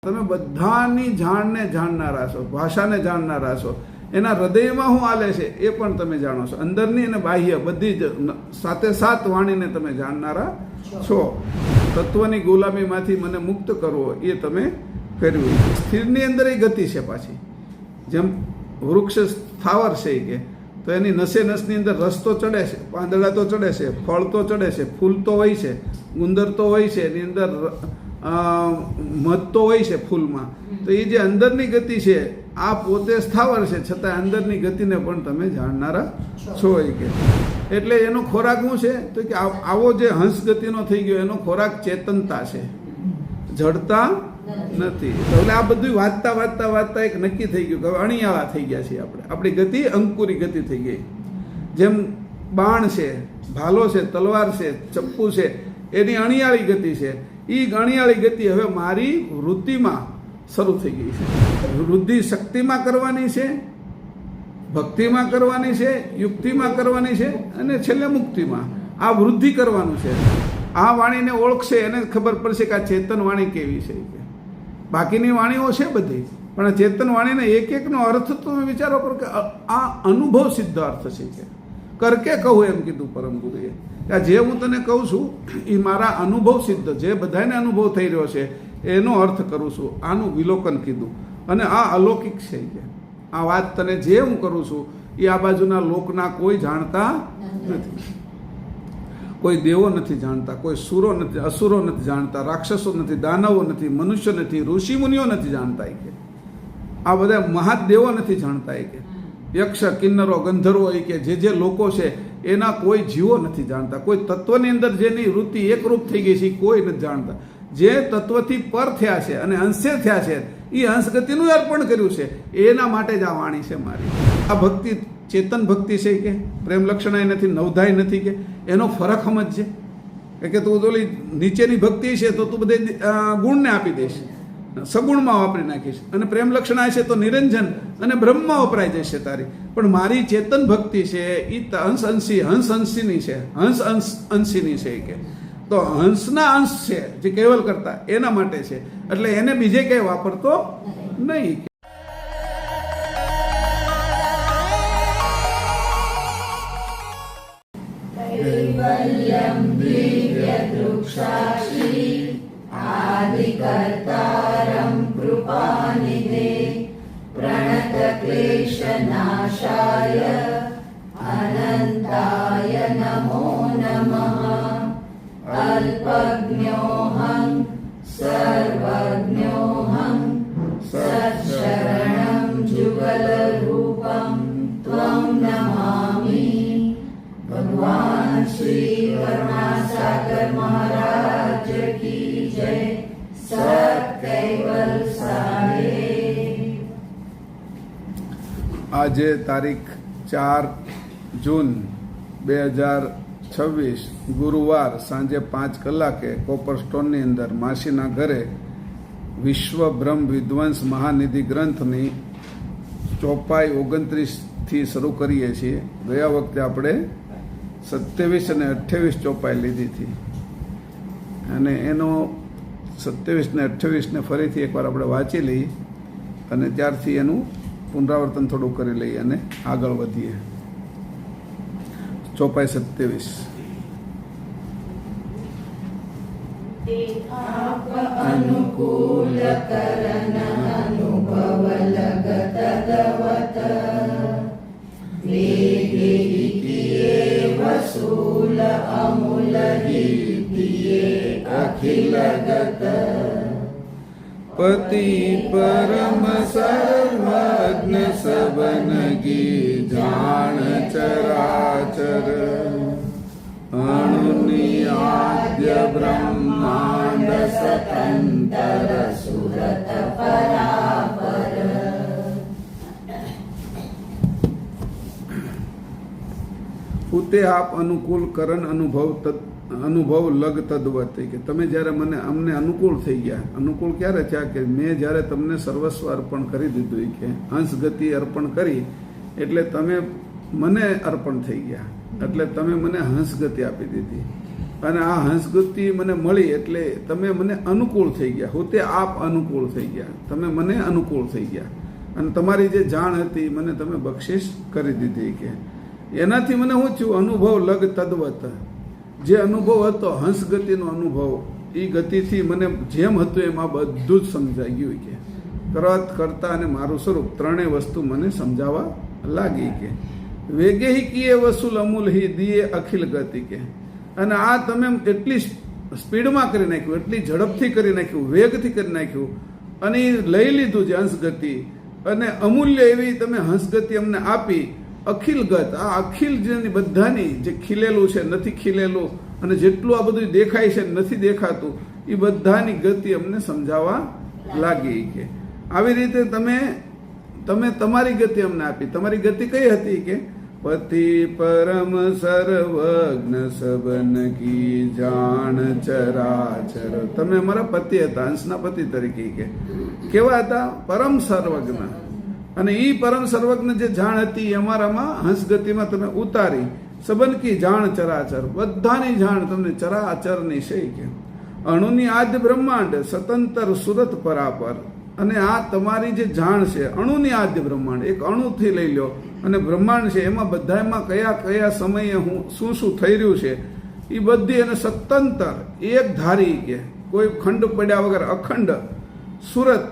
તમે બધાની જાણને જાણનારા છો, ભાષાને જાણનારા છો, એના હૃદયમાં શું હાલે છે એ પણ તમે જાણો છો, અંદરની અને બાહ્ય બધી જ સાથે સાથ વાણીને તમે જાણનારા છો. તત્વની ગુલામીમાંથી મને મુક્ત કરવો એ તમે કર્યું. સ્થિરની અંદર એ ગતિ છે પાછી, જેમ વૃક્ષ સ્થાવર છે કે તો એની નસે નસની અંદર રસ તો ચડે છે, પાંદડા તો ચડે છે, ફળ તો ચડે છે, ફૂલ તો હોય છે, ગુંદર તો હોય છે, એની અંદર મધ તો હોય છે ફૂલમાં. તો એ જે અંદરની ગતિ છે આ પોતે સ્થાવર છે, છતાં અંદરની ગતિને પણ તમે જાણનારા છો. કે એટલે એનો ખોરાક શું છે તો કે આવો જે હંસ ગતિનો થઈ ગયો એનો ખોરાક ચેતનતા છે, જડતા નથી. એટલે આ બધું વાંચતા વાંચતા વાંચતા એક નક્કી થઈ ગયું કે હવે અણિયાળા થઈ ગયા છીએ આપણે, આપણી ગતિ અંકુરી ગતિ થઈ ગઈ. જેમ બાણ છે, ભાલો છે, તલવાર છે, ચપ્પુ છે, એની અણિયાળી ગતિ છે. એ અણિયાળી ગતિ હવે મારી વૃત્તિમાં શરૂ થઈ ગઈ છે. વૃદ્ધિ શક્તિમાં કરવાની છે, ભક્તિમાં કરવાની છે, યુક્તિમાં કરવાની છે અને છેલ્લે મુક્તિમાં. આ વૃદ્ધિ કરવાનું છે. આ વાણીને ઓળખશે એને ખબર પડશે કે આ ચેતન વાણી કેવી છે. બાકીની વાણીઓ છે બધી, પણ ચેતન વાણીને એક એકનો અર્થ તમે વિચારો કરો કે આ અનુભવ સિદ્ધ અર્થ છે. કે કરકે કહું એમ કીધું પરમ ગુરુએ, કે જે હું તને કહું છું એ મારા અનુભવ સિદ્ધ, જે બધાને અનુભવ થઈ રહ્યો છે એનો અર્થ કરું છું. આનું વિલોકન કીધું અને આ અલૌકિક છે. કે આ વાત તને જે હું કરું છું એ આ બાજુના લોકના કોઈ જાણતા નથી. કોઈ દેવો નથી જાણતા, કોઈ સુરો નથી, અસુરો નથી જાણતા, રાક્ષસો નથી, દાનવો નથી, મનુષ્ય નથી, ઋષિ મુનિઓ નથી જાણતા. કે આ બધા મહાદેવો નથી જાણતા. કે યક્ષ, કિન્નરો, ગંધર્વો કે જે લોકો છે એના કોઈ જીવો નથી જાણતા. કોઈ તત્વની અંદર જેની વૃત્તિ એકરૂપ થઈ ગઈ છે એ કોઈ નથી જાણતા. જે તત્વથી પર થયા છે અને અંશે થયા છે એ અંશ ગતિનું અર્પણ કર્યું છે, એના માટે જ આ વાણી છે મારી. આ ભક્તિ ચેતન ભક્તિ છે કે પ્રેમ લક્ષણાય નથી, નવધાય નથી. કે એનો ફરક સમજશે કે તું ઓલી નીચેની ભક્તિ છે તો તું બધે ગુણને આપી દઈશ, સગુણમાં વાપરી નાખીશ, અને પ્રેમ લક્ષણાય છે તો નિરંજન અને બ્રહ્મમાં વપરાઈ જશે તારી. પણ મારી ચેતન ભક્તિ છે એ હંસ અંશીની છે, હંસ અંશીની છે. કે તો હંસના અંશ છે જે કેવલ કરતા એના માટે છે, એટલે એને બીજે ક્યાંય વાપરતો નહીં. आदिकर्तारं कृपानिधे प्रणतक्लेशनाशाय अनन्ताय नमो नमः. अल्पज्ञोऽहं सर्वज्ञोऽहं सत्शरणं जुगलरूपं त्वं नमामि. भगवान श्री करुणासागर महाराज की जय. सत कैवल साहेब. આજે તારીખ 4 જૂન 2026 ગુરુવાર સાંજે 5 કલાકે કોપર સ્ટોનની અંદર માસીના ઘરે વિશ્વ બ્રહ્મ વિદ્વાંસ મહાનિધિ ગ્રંથની ચોપાઈ 29થી શરૂ કરીએ છીએ. ગયા વખતે આપણે 27 અને 28 ચોપાઈ લીધી હતી અને એનો 27 ને 28ને ફરીથી એકવાર આપણે વાંચી લઈએ અને ત્યારથી એનું પુનરાવર્તન થોડું કરી લઈએ અને આગળ વધીએ. ચોપાઈ 27. અનુકૂલ કરન અનુભવ લગતદવત વેગેહિતિએ વસૂલ અમૂલ હિતિએ અખિલ ગત પતિ પરમ સર્વજ્ઞ સબનગી જાણ ચરાચર અણુની આદ્ય બ્રહ્માંડ સતંતર સુરત પરાપર. ઉતે આપ અનુકૂળ કરન અનુભવ લગ તદ્વત. કે તમે જ્યારે અમને અનુકૂળ થઈ ગયા. અનુકૂળ ક્યારે થયા કે મેં જ્યારે તમને સર્વસ્વ અર્પણ કરી દીધું, કે હંસ ગતિ અર્પણ કરી એટલે તમે મને અર્પણ થઈ ગયા, એટલે તમે મને હંસ ગતિ આપી દીધી. અને આ હંસગતિ મને મળી એટલે તમે મને અનુકૂળ થઈ ગયા, હું તે આપ અનુકૂળ થઈ ગયા, તમે મને અનુકૂળ થઈ ગયા અને તમારી જે જાણ હતી મને તમે બક્ષિસ કરી દીધી કે એનાથી મને શું થયું, અનુભવ લગ તદ્વત, જે અનુભવ હતો હંસગતિનો અનુભવ, એ ગતિથી મને જેમ હતું એમાં બધું જ સમજાઈ ગયું કે કરત કરતા અને મારું સ્વરૂપ ત્રણેય વસ્તુ મને સમજાવવા લાગી કે વેગે હિ કીએ વસુલ અમૂલ હિ દિયે અખિલ ગતિ કે અને આ તમે એટલી સ્પીડમાં કરી નાખ્યું, એટલી ઝડપથી કરી નાખ્યું, વેગથી કરી નાખ્યું અને એ લઈ લીધું જે હંસગતિ અને અમૂલ્ય એવી તમે હંસગતિ અમને આપી. અખિલ ગત, આ અખિલ જેની બધાની જે ખીલેલું છે નથી ખીલેલું અને જેટલું આ બધું દેખાય છે નથી દેખાતું એ બધાની ગતિ અમને સમજાવવા લાગી કે આવી રીતે તમે તમારી ગતિ અમને આપી. તમારી ગતિ કઈ હતી કે પતિ પરમ સર્વજ્ઞ સબન કી જાણ ચરાચર, તમે અમારા પતિ હતા, હંસના પતિ તરીકે કે કેવા હતા, પરમ સર્વજ્ઞ, અને એ પરમ સર્વજ્ઞ જે જાણ હતી એ અમારામાં હંસગતિમાં તમે ઉતારી. સબન કી જાણ ચરાચર, બધાની જાણ તમને ચરાચરની છે કે અણુની આદ્ય બ્રહ્માંડ સ્વતંત્ર સુરત પરાપર, અને આ તમારી જે જાણ છે અણુની આદ્ય બ્રહ્માંડ, એક અણુથી લઈ લો અને બ્રહ્માંડ છે એમાં બધામાં કયા કયા સમયે શું શું થઈ રહ્યું છે એ બધી એને સ્વતંત્ર એક ધારી કે કોઈ ખંડ પડ્યા વગર અખંડ સુરત,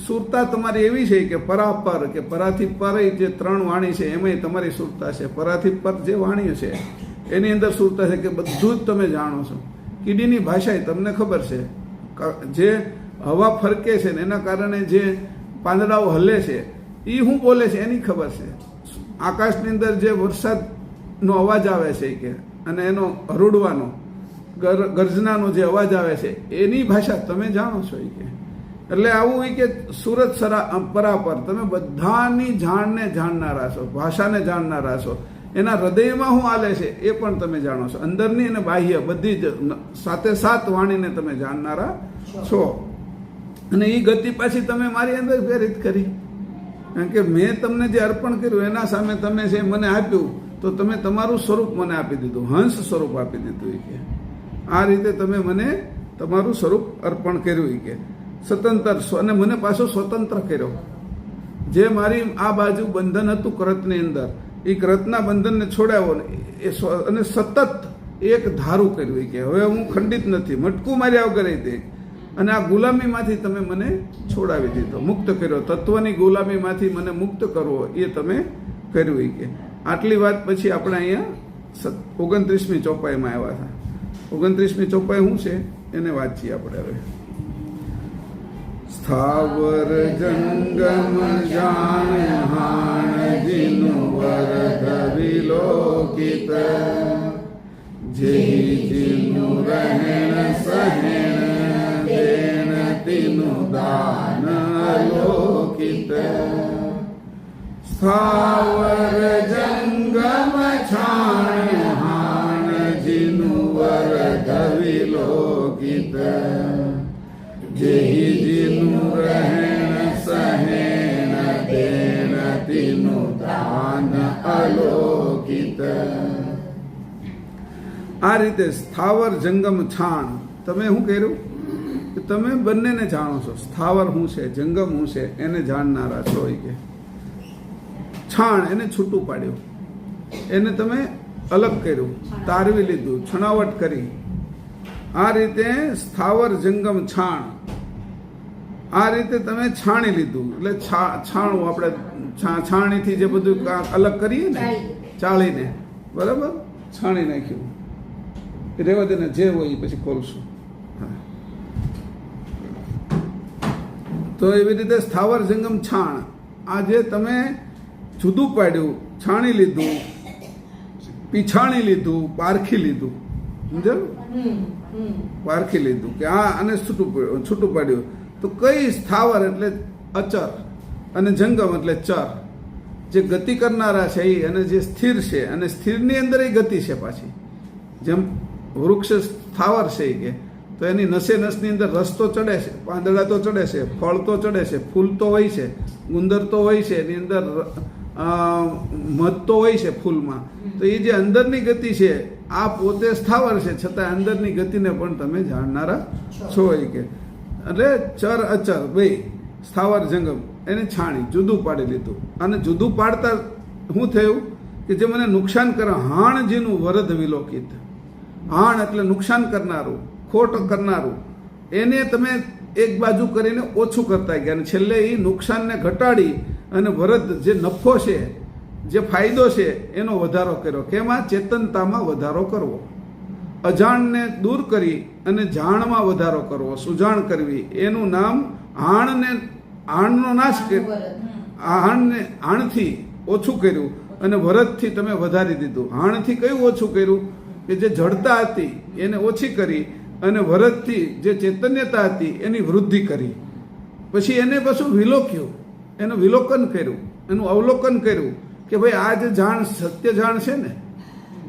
સુરતા તમારી એવી છે કે પરાપર, કે પરાથી પર જે ત્રણ વાણી છે એમાંય તમારી સુરતા છે. પરાથી પર જે વાણી છે એની અંદર સુરતા છે કે બધું જ તમે જાણો છો. કીડીની ભાષા તમને ખબર છે, જે હવા ફરકે છે ને એના કારણે જે પાંદડાઓ હલે છે એ શું બોલે છે એની ખબર છે. આકાશની અંદર જે વરસાદનો અવાજ આવે છે કે અને એનો હરુડવાનો ગર્જનાનો જે અવાજ આવે છે એની ભાષા તમે જાણો છો કે એટલે આવું હોય કે સુરત પરાપર, તમે બધાની જાણને જાણનારા છો, ભાષાને જાણનારા છો, એના હૃદયમાં શું હાલે છે એ પણ તમે જાણો છો, અંદરની અને બાહ્ય બધી જ સાથે સાત વાણીને તમે જાણનારા છો. અને એ ગતિ પાછી તમે મારી અંદર પ્રેરિત કરી, કારણ કે મેં તમને જે અર્પણ કર્યું એના સામે તમે જે મને આપ્યું તો તમે તમારું સ્વરૂપ મને આપી દીધું, હંસ સ્વરૂપ આપી દીધું કે આ રીતે તમે મને તમારું સ્વરૂપ અર્પણ કર્યું કે સ્વતંત્ર, અને મને પાછો સ્વતંત્ર કર્યો. જે મારી આ બાજુ બંધન હતું કૃતની અંદર, એ કૃતના બંધનને છોડાવ્યો અને સતત એક ધારું કર્યું કે હવે હું ખંડિત નથી, મટકું માર્યા વગર તે, અને આ ગુલામીમાંથી તમે મને છોડાવી દીધો, મુક્ત કર્યો, તત્વની ગુલામીમાંથી મને મુક્ત કરવો એ તમે કર્યું કે આટલી વાત પછી આપણે અહીંયા 29મી ચોપાઈમાં આવ્યા હતા. 29મી ચોપાઈ શું છે એને વાંચીએ આપણે હવે. સ્થાવર જંગમ જાણ હાણ જીનું વરદ વિલોકિત, જે જીનું રહેણ સહેણ દેણ તીનું દાન અલોકિત. સ્થાવર જંગમ છાણ હાણ જીનું વરદ વિલોકિત, જેહી જીનું રહેણ સહેણ દેણ તીનું દાન અલોકિત. આ રીતે સ્થાવર જંગમ છાણ તમે શું કર્યું કે તમે બંનેને જાણો છો. સ્થાવર શું છે, જંગમ શું છે એને જાણનારા છો કે છાણ એને છૂટું પાડ્યું, એને તમે અલગ કર્યું, તારવી લીધું, છણાવટ કરી. આ રીતે સ્થાવર જંગમ છાણ, આ રીતે તમે છાણી લીધું. એટલે છાણું આપણે છાણીથી જે બધું અલગ કરીએ ને ચાળીને, બરાબર, છાણી નાખ્યું. રેવા દે ને, જે હોય પછી ખોલશું. તો એવી રીતે સ્થાવર જંગમ છાણ, આ જે તમે જુદું પાડ્યું, છાણી લીધું, પીછાણી લીધું, પારખી લીધું, સમજાયું, પારખી લીધું કે આ અને છૂટું પાડ્યું. તો કઈ સ્થાવર એટલે અચર અને જંગમ એટલે ચર, જે ગતિ કરનારા છે એ, અને જે સ્થિર છે, અને સ્થિરની અંદર એ ગતિ છે પાછી. જેમ વૃક્ષ સ્થાવર છે કે તો એની નસે નસની અંદર રસ તો ચડે છે, પાંદડા તો ચડે છે, ફળ તો ચડે છે, ફૂલ તો હોય છે, ગુંદર તો હોય છે, એની અંદર મધ તો હોય છે ફૂલમાં. તો એ જે અંદરની ગતિ છે આ પોતે સ્થાવર છે છતાં અંદરની ગતિને પણ તમે જાણનારા છો એ કે. એટલે ચર અચર બે સ્થાવર જંગમ એને છાણી જુદું પાડી લીધું. અને જુદું પાડતા શું થયું કે જે મને નુકસાન કરે હાણ જેનું વરદ વિલોકિત. હાણ એટલે નુકસાન કરનારું, ખોટ કરનારું, એને તમે એક બાજુ કરીને ઓછું કરતા ગયા અને છેલ્લે એ નુકસાનને ઘટાડી અને વરદ જે નફો છે, જે ફાયદો છે એનો વધારો કર્યો. કેમાં? ચેતનતામાં વધારો કરવો, અજાણને દૂર કરી અને જાણમાં વધારો કરવો, સુજાણ કરવી. એનું નામ આણનો નાશ કર્યો, આણથી ઓછું કર્યું અને વરદથી તમે વધારી દીધું. હાણથી કયું ઓછું કર્યું? કે જે જડતા હતી એને ઓછી કરી અને વરદથી જે ચૈતન્યતા હતી એની વૃદ્ધિ કરી. પછી એને પાછું વિલોક્યું, એનું વિલોકન કર્યું, એનું અવલોકન કર્યું કે ભાઈ આ જે જાણ સત્ય જાણ છે ને,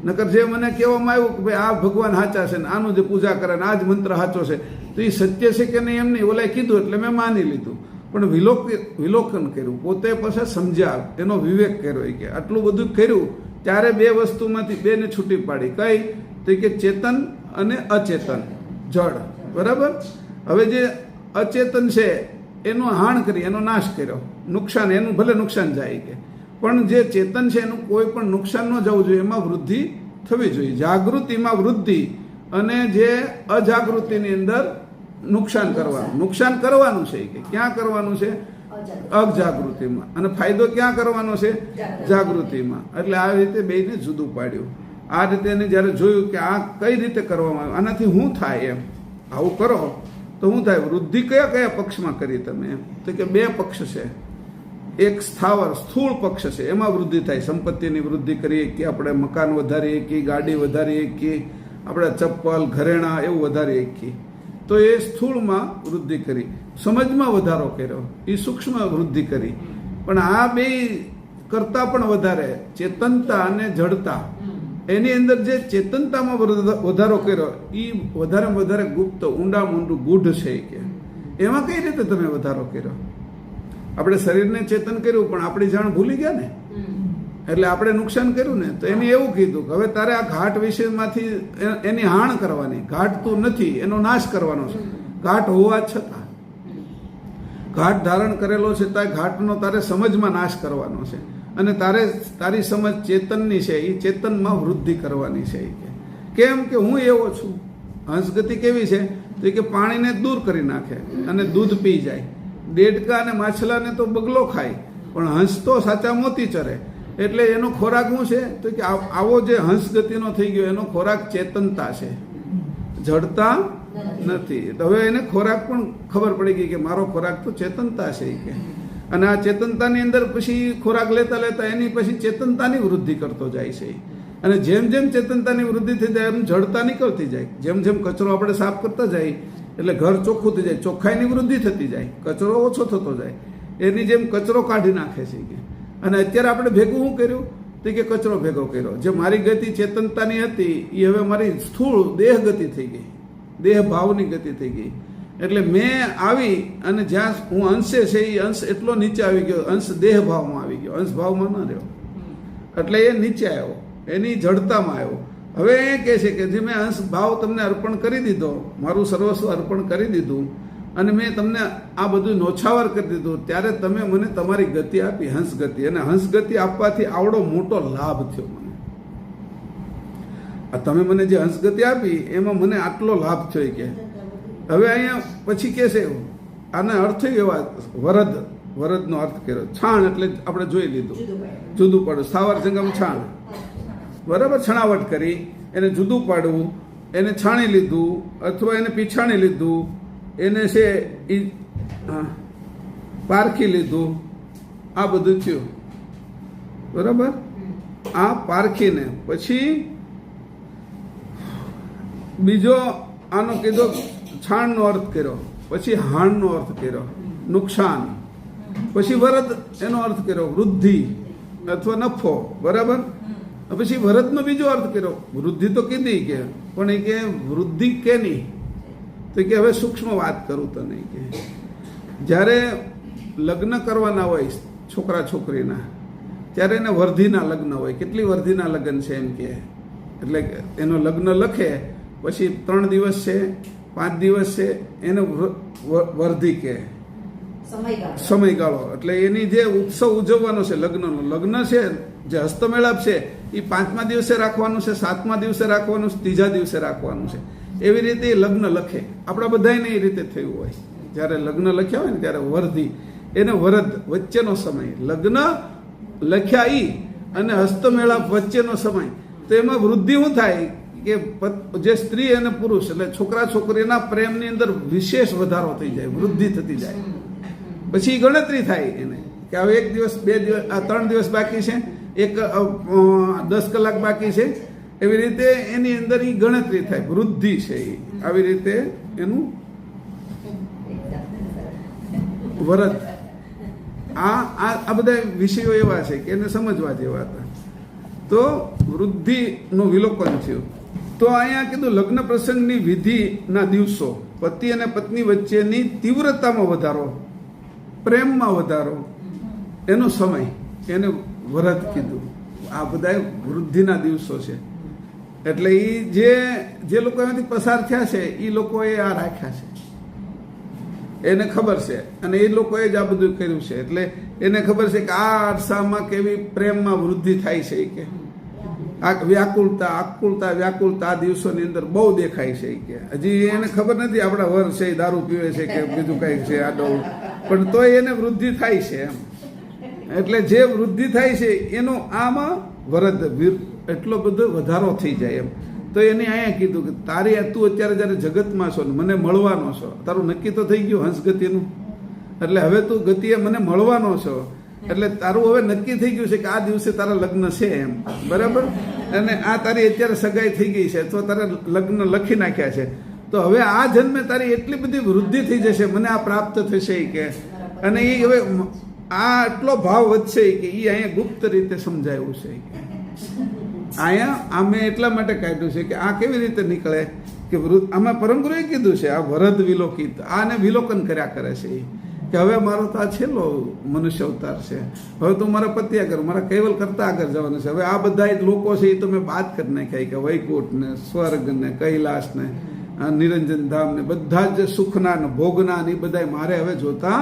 નકર જે મને કહેવામાં આવ્યું કે ભાઈ આ ભગવાન સાચા છે ને આનું જે પૂજા કરે ને આ જ મંત્ર સાચો છે, તો એ સત્ય છે કે નહીં એમ નહીં, ઓલાએ કીધું એટલે મેં માની લીધું. પણ વિલોકન કર્યું, પોતે પછી સમજ્યા, એનો વિવેક કર્યો. કે આટલું બધું કર્યું ત્યારે બે વસ્તુમાંથી બેને છૂટી પાડી. કઈ? તો કે ચેતન અને અચેતન જળ. બરાબર. હવે જે અચેતન છે એનો હાણ કરી, એનો નાશ કર્યો, નુકસાન, એનું ભલે નુકસાન જાય કે, પણ જે ચેતન છે એનું કોઈ પણ નુકસાન ન જવું જોઈએ, એમાં વૃદ્ધિ થવી જોઈએ. જાગૃતિમાં વૃદ્ધિ અને જે અજાગૃતિની અંદર નુકસાન કરવાનું છે. કે ક્યાં કરવાનું છે? અજાગૃતિમાં. અને ફાયદો ક્યાં કરવાનો છે? જાગૃતિમાં. એટલે આ રીતે બેને જુદું પાડ્યું. આ રીતે એને જ્યારે જોયું કે આ કઈ રીતે કરવામાં આવ્યું, આનાથી શું થાય, એમ આવું કરો તો શું થાય? વૃદ્ધિ કયા કયા પક્ષમાં કરી તમે? એમ તો કે બે પક્ષ છે. એક સ્થાવર સ્થૂળ પક્ષ છે, એમાં વૃદ્ધિ થાય. સંપત્તિની વૃદ્ધિ કરીએ કે આપણે મકાન વધારીએ કે ગાડી વધારીએ કે આપણે ચપ્પલ ઘરેણા એવું વધારીએ કે, તો એ સ્થૂળમાં વૃદ્ધિ કરી. સમજમાં વધારો કર્યો, એ સૂક્ષ્મ વૃદ્ધિ કરી. પણ આ બે કરતા પણ વધારે ચેતનતા અને જડતા, એની અંદર જે ચેતનતામાં વધારો કર્યો એ વધારે ગુપ્ત, ઊંડા ઊંડું ગૂઢ છે. કે એમાં કઈ રીતે તમે વધારો કર્યો? આપણે શરીરને ચેતન કર્યું પણ આપણી જાણ ભૂલી ગયા ને, એટલે આપણે નુકસાન કર્યું ને. તો એને એવું કીધું કે હવે તારે આ ઘાટ વિષયમાંથી એની હાણ કરવાની. ઘાટ તું નથી, એનો નાશ કરવાનો છે. ઘાટ હોવા છતાં, ઘાટ ધારણ કરેલો છે ત્યાં ઘાટનો તારે સમજમાં નાશ કરવાનો છે. અને તારી સમજ ચેતનની છે, એ ચેતનમાં વૃદ્ધિ કરવાની છે. કેમ? કે હું એવો છું. હંસગતિ કેવી છે? તો કે પાણીને દૂર કરી નાખે અને દૂધ પી જાય. દેડકા અને માછલાને તો બગલો ખાય, પણ હંસ તો સાચા મોતી ચરે. એટલે એનો ખોરાક શું છે? તો કે આવો જે હંસ ગતિનો થઈ ગયો એનો ખોરાક ચેતનતા છે, જડતા નથી. તો હવે એને ખોરાક પણ ખબર પડી ગઈ કે મારો ખોરાક તો ચેતનતા છે. કે અને આ ચેતનતાની અંદર પછી ખોરાક લેતા લેતા એની પછી ચેતનતાની વૃદ્ધિ કરતો જાય છે. અને જેમ જેમ ચેતનતાની વૃદ્ધિ થઈ જાય એમ જડતા નીકળતી જાય. જેમ જેમ કચરો આપણે સાફ કરતા જાય એટલે ઘર ચોખ્ખું થઈ જાય, ચોખ્ખાઈની વૃદ્ધિ થતી જાય, કચરો ઓછો થતો જાય. એની જેમ કચરો કાઢી નાખે છે. કે અને અત્યારે આપણે ભેગું શું કર્યું? તો કે કચરો ભેગો કર્યો. જે મારી ગતિ ચેતનતાની હતી એ હવે મારી સ્થૂળ દેહ ગતિ થઈ ગઈ, દેહ ભાવની ગતિ થઈ ગઈ. એટલે મેં આવી અને જ્યાં હું અંશે છે એ અંશ એટલો નીચે આવી ગયો, અંશ દેહ ભાવમાં આવી ગયો, અંશ ભાવમાં ન રહ્યો. એટલે એ નીચે આવ્યો, એની જડતામાં આવ્યો. હવે એ કહે છે કે જે મેં અંશ ભાવ તમને અર્પણ કરી દીધો, મારું સર્વસ્વ અર્પણ કરી દીધું અને મેં તમને આ બધું નોછાવર કરી દીધું, ત્યારે તમે મને તમારી ગતિ આપી, હંસ ગતિ. અને હંસ ગતિ આપવાથી આવડો મોટો લાભ થયો મને. તમે મને જે હંસ ગતિ આપી એમાં મને આટલો લાભ થયો. કે હવે અહીંયા પછી કે છે આના અર્થ એવા વરદનો અર્થ કર્યો. છાણ એટલે આપણે જોઈ લીધું, જુદું પાડવું. સ્થાવર જંગમ છાણ, બરાબર. છણાવટ કરી એને જુદું પાડવું, એને છાણી લીધું અથવા એને પીછાણી લીધું, એને છે એ પારખી લીધું. આ બધું થયું, બરાબર. આ પારખીને પછી બીજો આનો કીધો છાણનો અર્થ કર્યો, પછી હાણનો અર્થ કર્યો, નુકસાન. પછી વરદ એનો અર્થ કર્યો, વૃદ્ધિ અથવા નફો, બરાબર. પછી વરદનો બીજો અર્થ કર્યો, વૃદ્ધિ તો કીધી કે, પણ એ કે વૃદ્ધિ કેની? તો કે હવે સૂક્ષ્મ વાત કરું તને. કે જ્યારે લગ્ન કરવાના હોય છોકરા છોકરીના, ત્યારે એને વર્ધીના લગ્ન હોય. કેટલી વર્ધીના લગ્ન છે? એમ કે એટલે એનો લગ્ન લખે પછી 3 દિવસ છે 5 દિવસ છે એને વર્ધી કહે, સમયગાળો. એટલે એની જે ઉત્સવ ઉજવવાનો છે લગ્નનો, લગ્ન છે જે હસ્તમેળાપ છે એ 5મા દિવસે રાખવાનું છે, 7મા દિવસે રાખવાનું છે, 3જા દિવસે રાખવાનું છે. એવી રીતે એ લગ્ન લખે. આપણા બધાને એ રીતે થયું હોય. જ્યારે લગ્ન લખ્યા હોય ને ત્યારે વર્ધી એને વરદ વચ્ચેનો સમય, લગ્ન લખ્યા ઈ અને હસ્તમેળાપ વચ્ચેનો સમય. તો એમાં વૃદ્ધિ શું થાય કે જે સ્ત્રી અને પુરુષ એટલે છોકરા છોકરીના પ્રેમની અંદર વિશેષ વધારો થઈ જાય, વૃદ્ધિ થતી જાય. પછી ગણતરી થાય એને કે હવે 1 દિવસ 2 દિવસ 3 દિવસ બાકી છે, 10 કલાક બાકી છે. એવી રીતે એની અંદર એ ગણતરી થાય, વૃદ્ધિ છે એ. આવી રીતે એનું વરદ. આ બધા વિષયો એવા છે કે એને સમજવા જેવા હતા. તો વૃદ્ધિનું વિલોપન થયું. તો અહીંયા કીધું લગ્ન પ્રસંગની વિધિના દિવસો, પતિ અને પત્ની વચ્ચેની તીવ્રતામાં વધારો, પ્રેમમાં વધારો, એનો સમય એને વરદ કીધું. આ બધા વૃદ્ધિના દિવસો છે. એટલે એ જે લોકો એમાંથી પસાર થયા છે એ લોકોએ આ રાખ્યા છે, એને ખબર છે. અને એ લોકોએ જ આ બધું કર્યું છે. એટલે એને ખબર છે કે આ અરસામાં કેવી પ્રેમમાં વૃદ્ધિ થાય છે. કે આ આકુલતા વ્યાકુલતા આ દિવસોની અંદર બહુ દેખાય છે. કે હજી એને ખબર નથી આપણા વર છે દારૂ પીવે છે કે બીજું કંઈક છે આડો, પણ તોય એને વૃદ્ધિ થાય છે એમ. એટલે જે વૃદ્ધિ થાય છે એનો આમાં વરદ એટલો બધો વધારો થઈ જાય એમ. તો એને અહીંયા કીધું કે તારી તું અત્યારે જ્યારે જગતમાં છો ને મને મળવાનો છો, તારું નક્કી તો થઈ ગયું હંસગતિનું. એટલે હવે તું ગતિએ મને મળવાનો છો, એટલે તારું હવે નક્કી થઈ ગયું છે કે આ દિવસે તારા લગ્ન છે એમ, બરાબર. અને આ તારી અત્યારે સગાઈ થઈ ગઈ છે, તો તારે લગ્ન લખી નાખ્યા છે. તો હવે આ જન્મે તારી એટલી બધી વૃદ્ધિ થઈ જશે, મને આ પ્રાપ્ત થશે કે. અને એ હવે આ એટલો ભાવ વધશે કે એ અહીંયા ગુપ્ત રીતે સમજાયું છે. અહીંયા આમે એટલા માટે કાઢ્યું છે કે આ કેવી રીતે નીકળે કે આમાં પરમગુરુએ કીધું છે આ વરદ વિલોકિત, આને વિલોકન કર્યા કરે છે કે હવે મારો તો આ છેલ્લો મનુષ્ય અવતાર છે, હવે તું મારા પતિ આગળ મારા કૈવલ કરતા આગળ જવાનું છે. હવે આ બધા લોકો છે એ તો મેં બાદ કરી નાખ્યા કે વૈકુંઠ ને સ્વર્ગ ને કૈલાસ ને નિરંજન ધામ ને બધા જ સુખના ને ભોગના ને એ બધા મારે હવે જોતા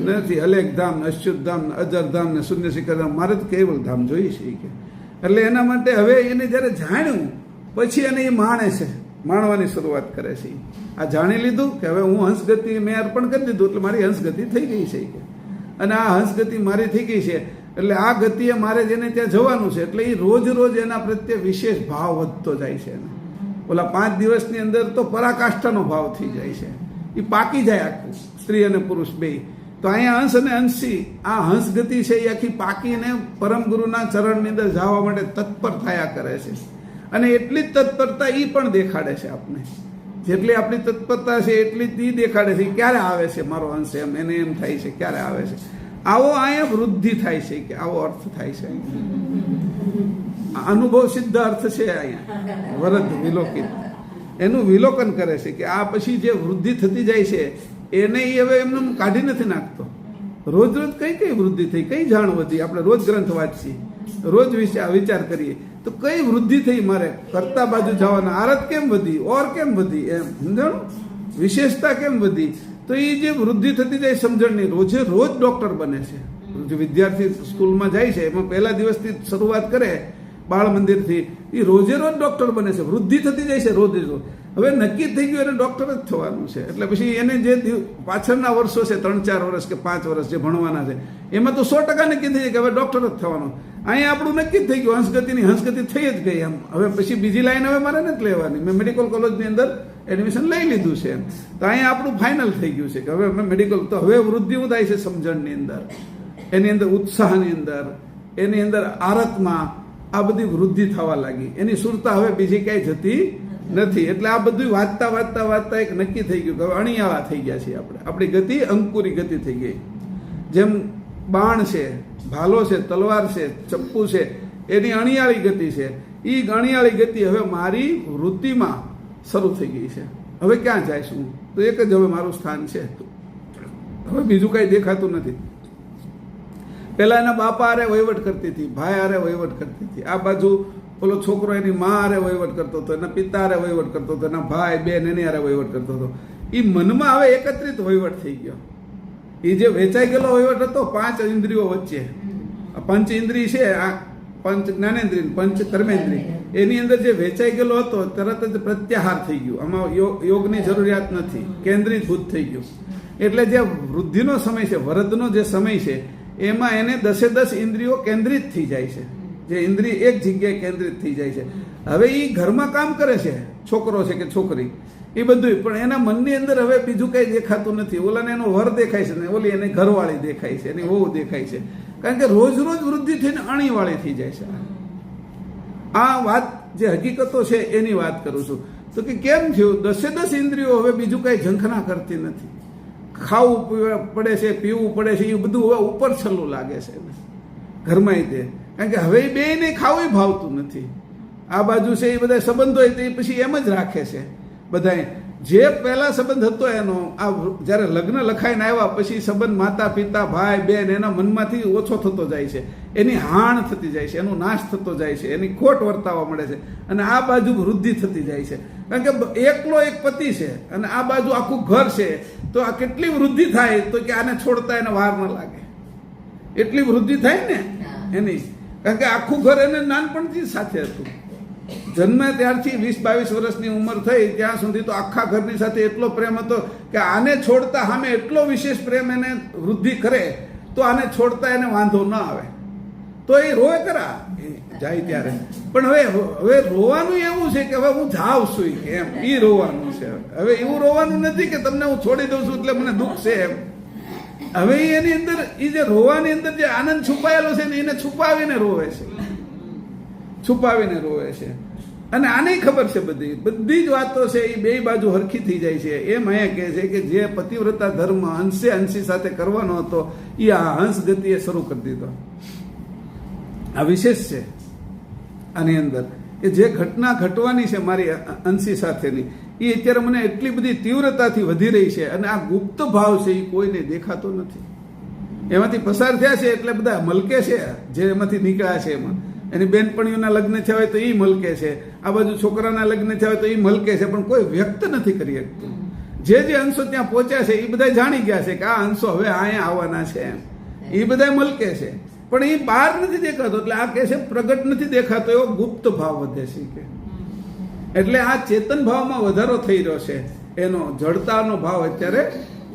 નથી. અલેખ ધામ ને અચ્યુત ધામ ને અજર ધામ ને શૂન્ય શિખર ધામ, મારે તો કૈવલ ધામ જોઈ છે કે. એટલે એના માટે હવે એને જ્યારે જાણ્યું પછી એને એ માણે છે, માણવાની શરૂઆત કરે છે. આ જાણી લીધું કે હવે હું હંસગતિ મેં અર્પણ કરી દીધું એટલે મારી હંસગતિ થઈ ગઈ છે કે. અને આ હંસગતિ મારી થઈ ગઈ છે એટલે આ ગતિએ મારે જેને ત્યાં જવાનું છે. એટલે એ રોજ રોજ એના પ્રત્યે વિશેષ ભાવ વધતો જાય છે. ઓલા 5 દિવસની અંદર તો પરાકાષ્ઠાનો ભાવ થઈ જાય છે, એ પાકી જાય આખું, સ્ત્રી અને પુરુષ બે. તો અહીંયા હંસ અને હંસી આ હંસ ગતિ છે એ આખી પાકીને પરમ ગુરુના ચરણની અંદર જવા માટે તત્પર થયા કરે છે. અને એટલી જ તત્પરતા એ પણ દેખાડે છે આપને. જેટલી આપણી તત્પરતા છે એટલી જ એ દેખાડે છે ક્યારે આવે છે મારો હંસ, એમ એને એમ થાય છે ક્યારે આવે છે. આવો અહીંયા વૃદ્ધિ થાય છે કે આવો અર્થ થાય છે. અનુભવ સિદ્ધ અર્થ છે અહીંયા વરદ વિલોકિત. એનું વિલોકન કરે છે કે આ પછી જે વૃદ્ધિ થતી જાય છે એને હવે એમને કાઢી નથી નાખતો. રોજ રોજ કઈ વૃદ્ધિ થઈ, કઈ જાણ વધી. આપણે રોજ ગ્રંથ વાંચીએ, રોજ વિચાર કરીએ તો કઈ વૃદ્ધિ થઈ, મારે કરતા બાજુ જવાના આરત કેમ વધી, ઓર કેમ વધી, એમ સમજાણું વિશેષતા કેમ વધી. તો એ જે વૃદ્ધિ થતી જાય સમજણની, રોજે રોજ ડોક્ટર બને છે. જે વિદ્યાર્થી સ્કૂલમાં જાય છે એમાં પહેલા દિવસથી શરૂઆત કરે બાળ મંદિરથી, એ રોજે રોજ ડોક્ટર બને છે. વૃદ્ધિ થતી જાય છે રોજે રોજ. હવે નક્કી થઈ ગયું એને ડોક્ટર જ થવાનું છે. એટલે પછી એને જે પાછળના વર્ષો છે 3-4 વર્ષ કે 5 વર્ષ જે ભણવાના છે એમાં તો 100% નક્કી થઈ જાય કે હવે ડોક્ટર જ થવાનું. અહીંયા આપણું નક્કી જ થઈ ગયું, હંસગતિ થઈ જ ગઈ એમ. હવે પછી બીજી લાઈન હવે મારે નથી લેવાની. મેં મેડિકલ કોલેજની અંદર એડમિશન લઈ લીધું છે એમ. તો અહીંયા આપણું ફાઇનલ થઈ ગયું છે કે હવે અમે મેડિકલ. તો હવે વૃદ્ધિ શું થાય છે સમજણની અંદર, એની અંદર ઉત્સાહની અંદર, એની અંદર આરતમાં આ બધી વૃદ્ધિ થવા લાગી. એની સુરતા હવે બીજી ક્યાંય જતી નથી. એટલે આ બધું વાંચતા એક નક્કી થઈ ગયું કે હવે અણિયાળા થઈ ગયા છીએ આપણે. આપણી ગતિ અંકુરી ગતિ થઈ ગઈ. જેમ બાણ છે, ભાલો છે, તલવાર છે, ચપ્પુ છે, એની અણિયાળી ગતિ છે. એ અણિયાળી ગતિ હવે મારી વૃત્તિમાં શરૂ થઈ ગઈ છે. હવે ક્યાં જાય છું? તો એક જ હવે મારું સ્થાન છે, હવે બીજું કાંઈ દેખાતું નથી. પહેલા એના બાપા હારે વહીવટ કરતી હતી, ભાઈ હારે વહીવટ કરતી હતી, આ બાજુ ઓલો છોકરો એની મા હારે વહીવટ કરતો હતો, એના પિતા હારે વહીવટ કરતો હતો, એના ભાઈ બેન એની હારે વહીવટ કરતો હતો. એ મનમાં હવે એકત્રિત વહીવટ થઈ ગયો. એ જે વેચાઈ ગયેલો વહીવટ હતો 5 ઇન્દ્રિયો વચ્ચે, પંચ ઇન્દ્રિય છે, આ પંચ જ્ઞાનેન્દ્રિય, પંચ કર્મેન્દ્રિય, એની અંદર જે વેચાઈ ગયેલો હતો તરત જ પ્રત્યાહાર થઈ ગયું. આમાં યોગની જરૂરિયાત નથી, કેન્દ્રીભૂત થઈ ગયું. એટલે જે વૃદ્ધિનો સમય છે, વરદનો જે સમય છે, એમાં એને 10 ઇન્દ્રિયો કેન્દ્રિત થઈ જાય છે. જે ઇન્દ્રિય એક જગ્યાએ કેન્દ્રિત થઈ જાય છે. હવે એ ઘરમાં કામ કરે છે, છોકરો છે કે છોકરી, એ બધું, પણ એના મનની અંદર હવે બીજું કંઈ દેખાતું નથી. ઓલાને એનો વર દેખાય છે ને ઓલી એને ઘરવાળી દેખાય છે, એની વહુ દેખાય છે. કારણ કે રોજ રોજ વૃદ્ધિ થઈને અણીવાળી થઈ જાય છે. આ વાત જે હકીકતો છે એની વાત કરું છું. તો કે કેમ થયું? 10 ઇન્દ્રિયો હવે બીજું કાંઈ ઝંખના કરતી નથી. ખાવું પડે છે, પીવું પડે છે, એ બધું હવે ઉપર છલ્લું લાગે છે ઘરમાં તે. કારણ કે હવે એ બેયને ખાવું ભાવતું નથી. આ બાજુ છે એ બધા સંબંધો હોય તે પછી એમ જ રાખે છે બધાએ. જે પહેલા સંબંધ હતો એનો, આ જ્યારે લગ્ન લખાઈને આવ્યા પછી સંબંધ માતા પિતા ભાઈ બેન એના મનમાંથી ઓછો થતો જાય છે, એની હાણ થતી જાય છે, એનો નાશ થતો જાય છે, એની ખોટ વર્તાવા મળે છે. અને આ બાજુ વૃદ્ધિ થતી જાય છે. કારણ કે એકલો એક પતિ છે અને આ બાજુ આખું ઘર છે, તો આ કેટલી વૃદ્ધિ થાય? તો કે આને છોડતા એને વાર ન લાગે એટલી વૃદ્ધિ થાય ને એની. કારણ કે આખું ઘર એને નાનપણથી સાથે હતું. જન્મ ત્યારથી 20-22 વર્ષની ઉંમર થઈ ત્યાં સુધી તો આખા ઘરની સાથે એટલો પ્રેમ હતો કે આને છોડતા સામે એટલો વિશેષ પ્રેમ એને વૃદ્ધિ કરે તો આને છોડતા એને વાંધો ન આવે. તો એ રોવે ખરા જાય ત્યારે, પણ હવે રોવાનું એવું છે કે હવે હું જાઉં છું એમ, એ રોવાનું છે. હવે એવું રોવાનું નથી કે તમને હું છોડી દઉં છું એટલે મને દુઃખ છે એમ. હવે એની અંદર એ જે રોવાની અંદર જે આનંદ છુપાયેલો છે ને એને છુપાવીને રોવે છે, છુપાવીને રોવે છે. અને આને ખબર છે બધી જ વાતો છે એ બે બાજુ હરખી થઈ જાય છે. એમ અહીંયા કહે છે કે જે પતિવ્રતા ધર્મ અંશી સાથે કરવાનો હતો એ આ હંસ ગતિએ શરૂ કરી દીધો. આ વિશેષ છે આની અંદર કે જે ઘટના ઘટવાની છે મારી અંશી સાથેની, એ અત્યારે મને એટલી બધી તીવ્રતાથી વધી રહી છે અને આ ગુપ્ત ભાવ છે એ કોઈને દેખાતો નથી. એમાંથી પસાર થયા છે એટલે બધા મલકે છે, જે એમાંથી નીકળ્યા છે એમાં. એની બેનપણીઓના લગ્ન થયા હોય તો એ મલકે છે, આ બાજુ છોકરાના લગ્ન થયા હોય તો એ મલકે છે, પણ કોઈ વ્યક્ત નથી કરી શકતું. જે અંશો ત્યાં પહોંચ્યા છે એ બધા જાણી ગયા છે કે આ અંશો હવે અહીંયા આવવાના છે એમ, એ બધા મલકે છે, પણ એ બહાર નથી દેખાતો. એટલે આ કહે છે પ્રગટ નથી દેખાતો એવો ગુપ્ત ભાવ વધે છે કે. એટલે આ ચેતન ભાવમાં વધારો થઈ રહ્યો છે, એનો જડતાનો ભાવ અત્યારે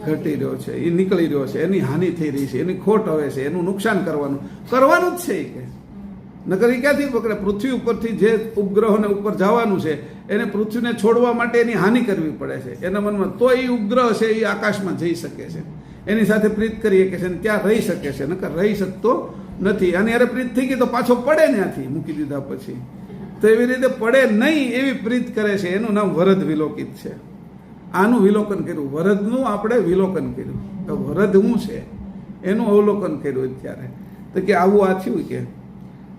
ઘટી રહ્યો છે, એ નીકળી રહ્યો છે, એની હાનિ થઈ રહી છે, એની ખોટ હવે છે, એનું નુકસાન કરવાનું જ છે કે. નકર એ ક્યાંથી પકડે? પૃથ્વી ઉપરથી જે ઉપગ્રહોને ઉપર જવાનું છે એને પૃથ્વીને છોડવા માટે એની હાનિ કરવી પડે છે એના મનમાં, તો એ ઉપગ્રહ છે એ આકાશમાં જઈ શકે છે, એની સાથે પ્રીત કરી શકે છે અને ત્યાં રહી શકે છે. નકર રહી શકતો નથી. અને યારે પ્રીત થઈ ગઈ તો પાછો પડે ત્યાંથી મૂકી દીધા પછી. તો એવી રીતે પડે નહીં એવી પ્રીત કરે છે. એનું નામ વરદ વિલોકિત છે. આનું વિલોકન કર્યું, વરદનું આપણે વિલોકન કર્યું. તો વરદ શું છે એનું અવલોકન કર્યું અત્યારે. તો કે આવું આ થયું કે.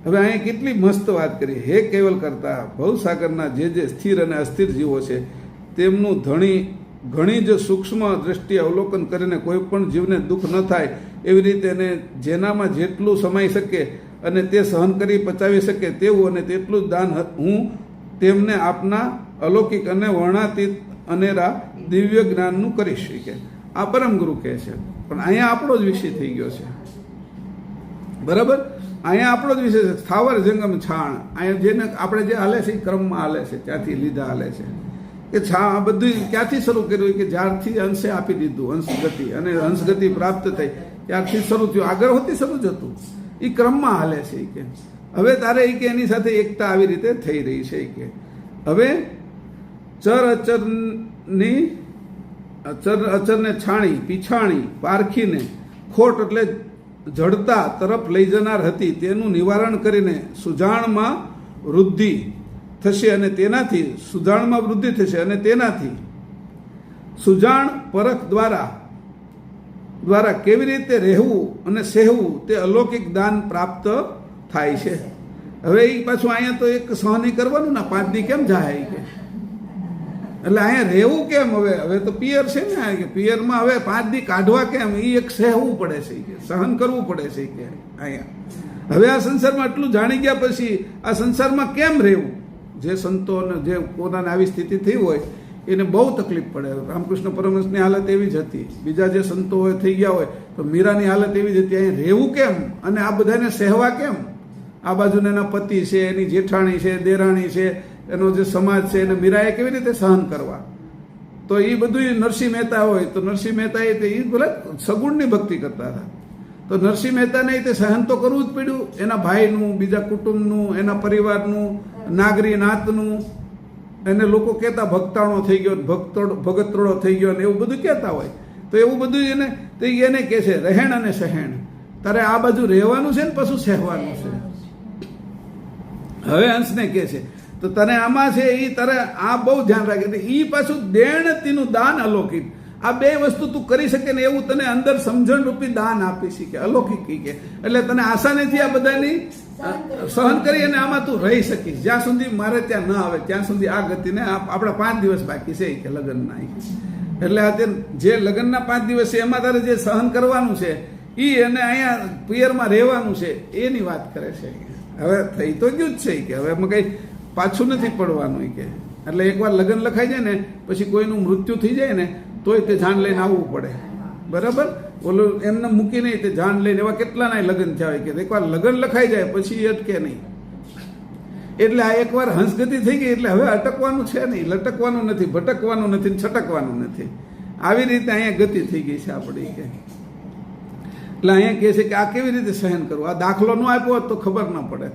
હવે અહીંયા કેટલી મસ્ત વાત કરી. હે કેવલ કરતા ભવસાગરના જે સ્થિર અને અસ્થિર જીવો છે તેમનું ઘણી જ સૂક્ષ્મ દ્રષ્ટિએ અવલોકન કરીને કોઈ પણ જીવને દુઃખ ન થાય એવી રીતે એને જેનામાં જેટલું સમાઈ શકે અને તે સહન કરી પચાવી શકે તેવું અને તેટલું જ દાન હું તેમને આપના અલૌકિક અને વર્ણાતીત અનેરા દિવ્ય જ્ઞાનનું કરીશ કે. આ પરમ ગુરુ કહે છે. પણ અહીંયા આપણો જ વિષય થઈ ગયો છે, બરાબર? અહીંયા આપણો જ વિષય છે સ્થાવર જંગમ છાણ. અહીંયા જેને આપણે જે હાલે છે એ ક્રમમાં હાલે છે, ત્યાંથી લીધા હાલે છે કે છા. આ બધું ક્યાંથી શરૂ કર્યું કે જ્યારથી અંશે આપી દીધું હંસગતિ અને હંસગતિ પ્રાપ્ત થઈ ત્યારથી શરૂ થયું. આગળ હોતી શરૂ જ હતું, એ ક્રમમાં હાલે છે કે. હવે તારે એ કે એની સાથે એકતા આવી રીતે થઈ રહી છે કે. હવે ચર અચરને છાણી પીછાણી પારખીને ખોટ એટલે જડતા તરફ લઈ જનાર હતી તેનું નિવારણ કરીને સુજાણમાં વૃદ્ધિ થશે અને તેનાથી સુજાણમાં વૃદ્ધિ થશે અને તેનાથી સુજાણ પરખ દ્વારા કેવી રીતે રહેવું અને સહેવું તે અલૌકિક દાન પ્રાપ્ત થાય છે. હવે એ પાછું અહીંયા તો એક સહની કરવાનું ને 5 દી કેમ જાય કે. એટલે અહીંયા રહેવું કેમ? હવે તો પિયર છે ને કે પિયરમાં હવે 5 દી કાઢવા કેમ? એ એક સહેવું પડે છે કે, સહન કરવું પડે છે કે અહીંયા. હવે આ સંસારમાં આટલું જાણી ગયા પછી આ સંસારમાં કેમ રહેવું? જે સંતોને જે પોતાને આવી સ્થિતિ થઈ હોય એને બહુ તકલીફ પડે. રામકૃષ્ણ પરમહંસની હાલત એવી જ હતી, બીજા જે સંતો હોય થઈ ગયા હોય તો મીરાની હાલત એવી જ હતી. અહીં રહેવું કેમ અને આ બધાને સહેવા કેમ? આ બાજુને એના પતિ છે, એની જેઠાણી છે, દેરાણી છે, એનો જે સમાજ છે, એને મીરાએ કેવી રીતે સહન કરવા? તો એ બધું નરસિંહ મહેતા હોય તો નરસિંહ મહેતા એ ભલે સગુણની ભક્તિ કરતા હતા, તો નરસિંહ મહેતાને તે સહન તો કરવું જ પડ્યું. એના ભાઈનું, બીજા કુટુંબનું, એના પરિવારનું, નાગરી નાતનું. એને લોકો કહેતા ભક્તાણો થઈ ગયો, ભગતરોડો થઈ ગયો ને એવું બધું કહેતા હોય. તો એવું બધું એને કહે છે રહેણ અને સહેણ. તારે આ બાજુ રહેવાનું છે ને પાછું સહેવાનું છે. હવે હંસને કહે છે તો તને આમાં છે એ તારે આ બહુ ધ્યાન રાખે. એ પાછું દેણ તીનું દાન અલૌકિક. આ બે વસ્તુ તું કરી શકે ને એવું તને અંદર સમજણ રૂપી દાન આપી શકે, અલૌકિક કે. એટલે તને આસાનીથી આ બધાની સહન કરી અને આમાં તું રહી શકીશ. જ્યાં સુધી મારે ત્યાં ન આવે ત્યાં સુધી આ ગતિને આપણા 5 દિવસ બાકી છે કે લગ્નના. એટલે આ જે લગ્નના 5 દિવસ છે એમાં તારે જે સહન કરવાનું છે એ અને અહીંયા પિયરમાં રહેવાનું છે એની વાત કરે છે. હવે થઈ તો ગયું જ છે કે હવે એમાં કંઈ પાછું નથી પડવાનું કે. એટલે એકવાર લગ્ન લખાઈ જાય ને પછી કોઈનું મૃત્યુ થઈ જાય ને તોય તે જાન લઈને આવવું પડે, બરાબર? ઓલું એમને મૂકી નહીં તે જાન લઈને એવા કેટલાના લગ્ન થયા હોય કે એકવાર લગ્ન લખાઈ જાય પછી અટકે નહીં. એટલે આ એકવાર હંસગતિ થઈ ગઈ એટલે હવે અટકવાનું છે નહીં, લટકવાનું નથી, ભટકવાનું નથી, છટકવાનું નથી. આવી રીતે અહીંયા ગતિ થઈ ગઈ છે આપણી કે. એટલે અહીંયા કહે છે કે આ કેવી રીતે સહન કરવું? આ દાખલો ન આપ્યો હોત તો ખબર ન પડે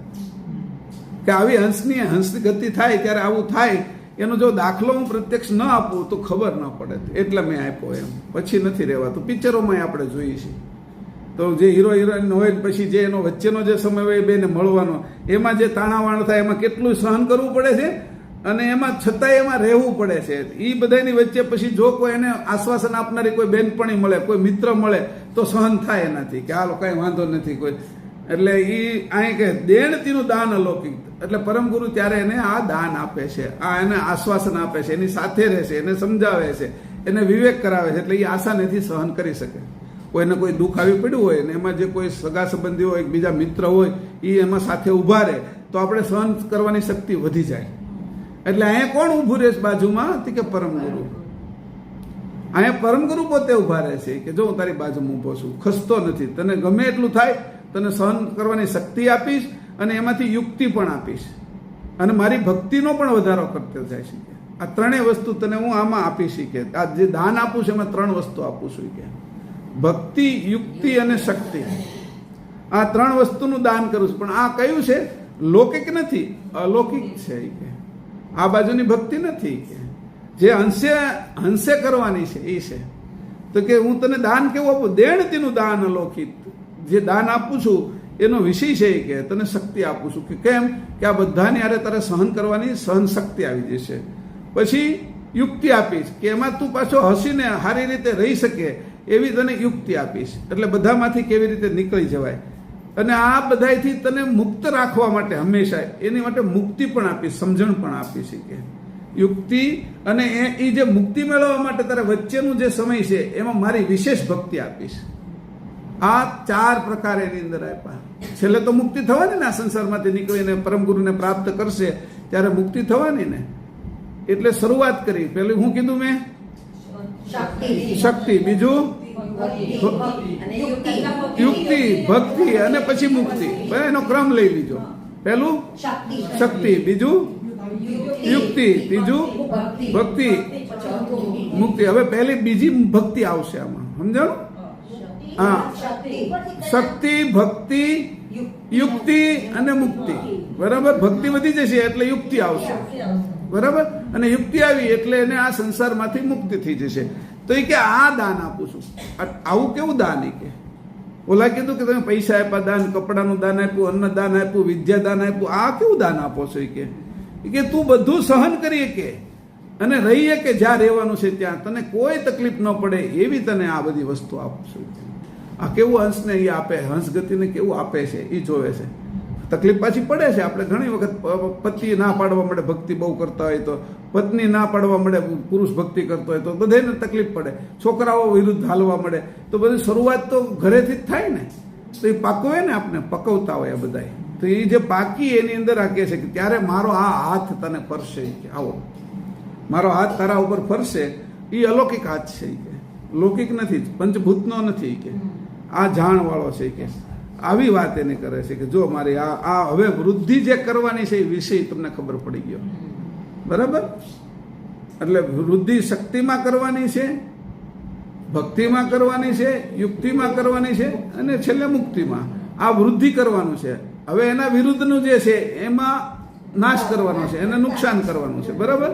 કે આવી હંસની ગતિ થાય ત્યારે આવું થાય. એનો જો દાખલો હું પ્રત્યક્ષ ન આપું તો ખબર ન પડે, એટલે મેં આપ્યો એમ. પછી નથી રહેવાતું. પિક્ચરોમાં આપણે જોઈએ છીએ તો જે હીરો હિરોઈન હોય પછી જે એનો વચ્ચેનો જે સમય હોય બેને મળવાનો, એમાં જે તાણાવાણ થાય એમાં કેટલું સહન કરવું પડે છે અને એમાં છતાંય એમાં રહેવું પડે છે. એ બધાની વચ્ચે પછી જો કોઈ એને આશ્વાસન આપનારી કોઈ બેનપણી મળે, કોઈ મિત્ર મળે તો સહન થાય એનાથી કે હાલો કાંઈ વાંધો નથી કોઈ. એટલે એ અહીં કે દેણ તીનું દાન અલૌકિક. એટલે પરમગુરુ ત્યારે એને આ દાન આપે છે, આ એને આશ્વાસન આપે છે, એની સાથે રહે છે, એને સમજાવે છે, એને વિવેક કરાવે છે. એટલે એ આસાનીથી સહન કરી શકે. કોઈને કોઈ દુઃખ આવી પડ્યું હોય ને એમાં જે કોઈ સગા સંબંધી હોય, બીજા મિત્ર હોય, એ એમાં સાથે ઊભા રહે તો આપણે સહન કરવાની શક્તિ વધી જાય. એટલે અહીંયા કોણ ઊભું રહે છે બાજુમાં? કે પરમગુરુ. અહીંયા પરમગુરુ પોતે ઊભા રહે છે કે જો હું તારી બાજુમાં ઊભો છું, ખસતો નથી, તને ગમે એટલું થાય તને સહન કરવાની શક્તિ આપીશ અને એમાંથી યુક્તિ પણ આપીશ અને મારી ભક્તિનો પણ વધારો કરતો જાય છે. આ ત્રણેય વસ્તુ તને હું આમાં આપી શીખે. આ જે દાન આપું છું એમાં 3 વસ્તુ આપું છું કે ભક્તિ, યુક્તિ અને શક્તિ. આ 3 વસ્તુનું દાન કરું છું. પણ આ કયું છે? લૌકિક નથી, અલૌકિક છે કે. આ બાજુની ભક્તિ નથી કે જે હંસે કરવાની છે એ છે. તો કે હું તને દાન કેવું આપું? દેણ તીનું દાન અલૌકિક. જે દાન આપું છું એનો વિષય છે કે તને શક્તિ આપું છું. કે કેમ? કે આ બધાની હારે તારે સહન કરવાની સહન શક્તિ આવી જશે. પછી યુક્તિ આપીશ કે એમાં તું પાછો હસીને સારી રીતે રહી શકે એવી તને યુક્તિ આપીશ. એટલે બધામાંથી કેવી રીતે નીકળી જવાય. અને આ બધાથી તને મુક્ત રાખવા માટે હંમેશા એની માટે મુક્તિ પણ આપીશ, સમજણ પણ આપીશ કે યુક્તિ. અને એ જે મુક્તિ મેળવવા માટે તારે વચ્ચેનું જે સમય છે એમાં મારી વિશેષ ભક્તિ આપીશ. આ 4 પ્રકાર એની અંદર આપ્યા. છેલ્લે તો મુક્તિ થવાની ને, આ સંસારમાંથી નીકળીને પરમગુરુને પ્રાપ્ત કરશે ત્યારે મુક્તિ થવાની ને. એટલે શરૂઆત કરી. પેલું હું કીધું મેં? શક્તિ. બીજું યુક્તિ, ભક્તિ અને પછી મુક્તિ. એનો ક્રમ લઈ લીધો. પેલું શક્તિ, બીજું યુક્તિ, ત્રીજું ભક્તિ, મુક્તિ. હવે પહેલી બીજી ભક્તિ આવશે આમાં, સમજાણું? હા, શક્તિ, ભક્તિ, યુક્તિ અને મુક્તિ. બરાબર? ભક્તિ વધી જશે એટલે યુક્તિ આવશે, બરાબર? અને યુક્તિ આવી એટલે એને આ સંસારમાંથી મુક્તિ થઈ જશે. તો એ કે આ દાન આપું છું. આવું કેવું દાન? એ કે ઓલા કીધું કે તમે પૈસા આપ્યા દાન, કપડાનું દાન આપ્યું, અન્ન દાન આપ્યું, વિદ્યા દાન આપ્યું. આ કેવું દાન આપો છો? એ કે તું બધું સહન કરીએ કે અને રહીએ કે જ્યાં રહેવાનું છે ત્યાં તને કોઈ તકલીફ ન પડે એવી તને આ બધી વસ્તુ આપું છું. આ કેવું હંસને એ આપે, હંસ ગતિને કેવું આપે છે એ જોવે છે. તકલીફ પાછી પડે છે. આપણે ઘણી વખત પતિ ના પાડવા મળે, ભક્તિ બહુ કરતા હોય તો, પત્ની ના પાડવા મળે, પુરુષ ભક્તિ કરતો હોય તો બધાને તકલીફ પડે. છોકરાઓ વિરુદ્ધ હાલવા મળે તો બધી શરૂઆત તો ઘરેથી જ થાય ને. તો એ પાકવે ને આપણે પકવતા હોય આ બધા, તો એ જે પાકી એની અંદર આ કહે છે કે ત્યારે મારો આ હાથ તને ફરશે કે આવો મારો હાથ તારા ઉપર ફરશે. એ અલૌકિક હાથ છે કે લૌકિક નથી, પંચભૂતનો નથી કે આ જાણ વાળો છે કે આવી વાત એને કરે છે કે જો મારી આ હવે વૃદ્ધિ જે કરવાની છે એ વિષય તમને ખબર પડી ગયો, બરાબર. એટલે વૃદ્ધિ શક્તિમાં કરવાની છે, ભક્તિમાં કરવાની છે, યુક્તિમાં કરવાની છે અને છેલ્લે મુક્તિમાં. આ વૃદ્ધિ કરવાનું છે. હવે એના વિરુદ્ધનું જે છે એમાં નાશ કરવાનો છે, એને નુકસાન કરવાનું છે, બરાબર.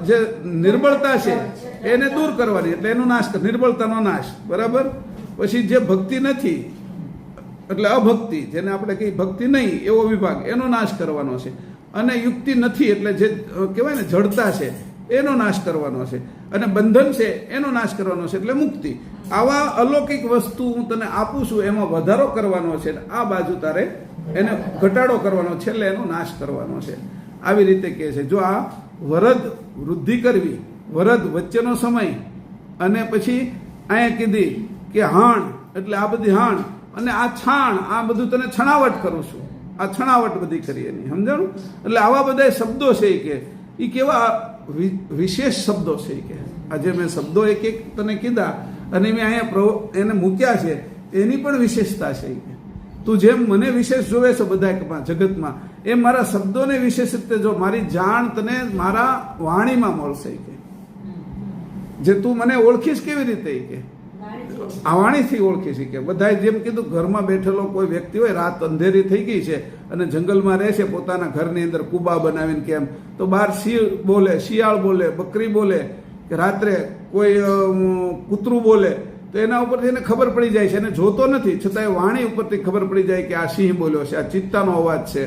જે નિર્બળતા છે એને દૂર કરવાની, એટલે એનો નાશ કર, નિર્બળતાનો નાશ, બરાબર. પછી જે ભક્તિ નથી એટલે અભક્તિ, જેને આપણે કહીએ ભક્તિ નહીં એવો વિભાગ, એનો નાશ કરવાનો છે. અને યુક્તિ નથી એટલે જે કહેવાય ને જડતા છે એનો નાશ કરવાનો છે. અને બંધન છે એનો નાશ કરવાનો છે, એટલે મુક્તિ. આવા અલૌકિક વસ્તુ હું તને આપું છું, એમાં વધારો કરવાનો છે, આ બાજુ તારે એને ઘટાડો કરવાનો, છેલ્લે એનો નાશ કરવાનો છે. આવી રીતે કહે છે. જો આ વરદ વૃદ્ધિ કરવી, વરદ વચ્ચેનો સમય, અને પછી અહીંયા કીધી કે હાણ એટલે આ બધી હાણ, અને આ છાણ, આ બધું તને છણાવટ કરું છું, આ છણાવટ બધી કરી એની, સમજાણું. એટલે આવા બધા શબ્દો છે કે એ કેવા વિશેષ શબ્દો છે કે આજે મેં શબ્દો એક એક તને કીધા અને મેં અહીંયા એને મૂક્યા છે, એની પણ વિશેષતા છે કે તું જેમ મને વિશેષ જોવે છે બધા જગતમાં, એમ મારા શબ્દોને વિશેષ રીતે જો મારી જાણ તને મારા વાણીમાં મળશે કે જે તું મને ઓળખીશ કેવી રીતે કે આ વાણીથી ઓળખીશ કે. બધા જેમ કીધું ઘરમાં બેઠેલો કોઈ વ્યક્તિ હોય, રાત અંધેરી થઈ ગઈ છે અને જંગલમાં રહે છે પોતાના ઘરની અંદર કુબા બનાવીને, કેમ તો બહાર સિંહ બોલે, શિયાળ બોલે, બકરી બોલે, કે રાત્રે કોઈ કૂતરું બોલે, તો એના ઉપરથી એને ખબર પડી જાય છે. એને જોતો નથી છતાં વાણી ઉપરથી ખબર પડી જાય કે આ સિંહ બોલ્યો છે, આ ચિત્તાનો અવાજ છે,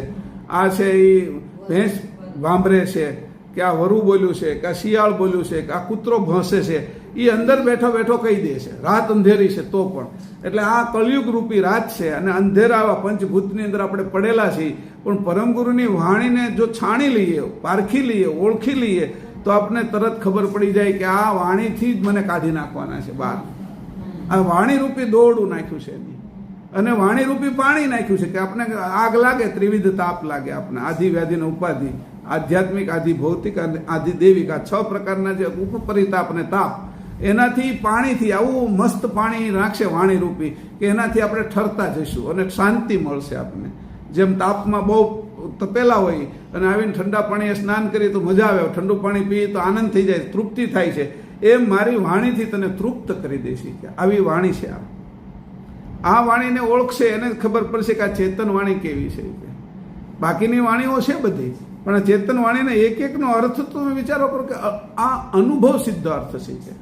આ છે એ ભેંસ વાંભરે છે, કે આ વરુ બોલ્યું છે, કે આ શિયાળ બોલ્યું છે, કે આ કૂતરો ભોંસે છે. એ અંદર બેઠો બેઠો કહી દે છે, રાત અંધેરી છે તો પણ. એટલે આ કળિયુગ રૂપી રાત છે અને અંધેરા આવા પંચભૂતની અંદર આપણે પડેલા છીએ. પણ પરમગુરુની વાણીને જો છાણી લઈએ, પારખી લઈએ, ઓળખી લઈએ, તો આપણને તરત ખબર પડી જાય કે આ વાણીથી જ મને કાઢી નાખવાના છે બહાર. આ વાણી રૂપી દોરડું નાખ્યું છે એની, અને વાણી રૂપી પાણી નાખ્યું છે કે આપણે આગ લાગે, ત્રિવિધ તાપ લાગે, આપણે આધિ વ્યાધિ ને ઉપાધિ, આધ્યાત્મિક, આધિ ભૌતિક, આધિ દૈવિક, આ 6 પ્રકારના જે ઉપપરિતાપ અને તાપ, એનાથી પાણીથી આવું મસ્ત પાણી નાખશે વાણી રૂપી કે એનાથી આપણે ઠરતા જઈશું અને શાંતિ મળશે આપણને. જેમ તાપમાં બહુ તપેલા હોય અને આવીને ઠંડા પાણીએ સ્નાન કરીએ તો મજા આવે, ઠંડુ પાણી પીએ તો આનંદ થઈ જાય, તૃપ્તિ થાય છે. એમ મારી વાણીથી તને તૃપ્ત કરી દેશે કે આવી વાણી છે. આ વાણીને ઓળખશે એને ખબર પડશે કે આ ચેતન વાણી કેવી છે. બાકીની વાણીઓ છે બધી, પણ આ ચેતન વાણીને એક એકનો અર્થ તો વિચારો કરો કે આ અનુભવ સિદ્ધ અર્થ છે કે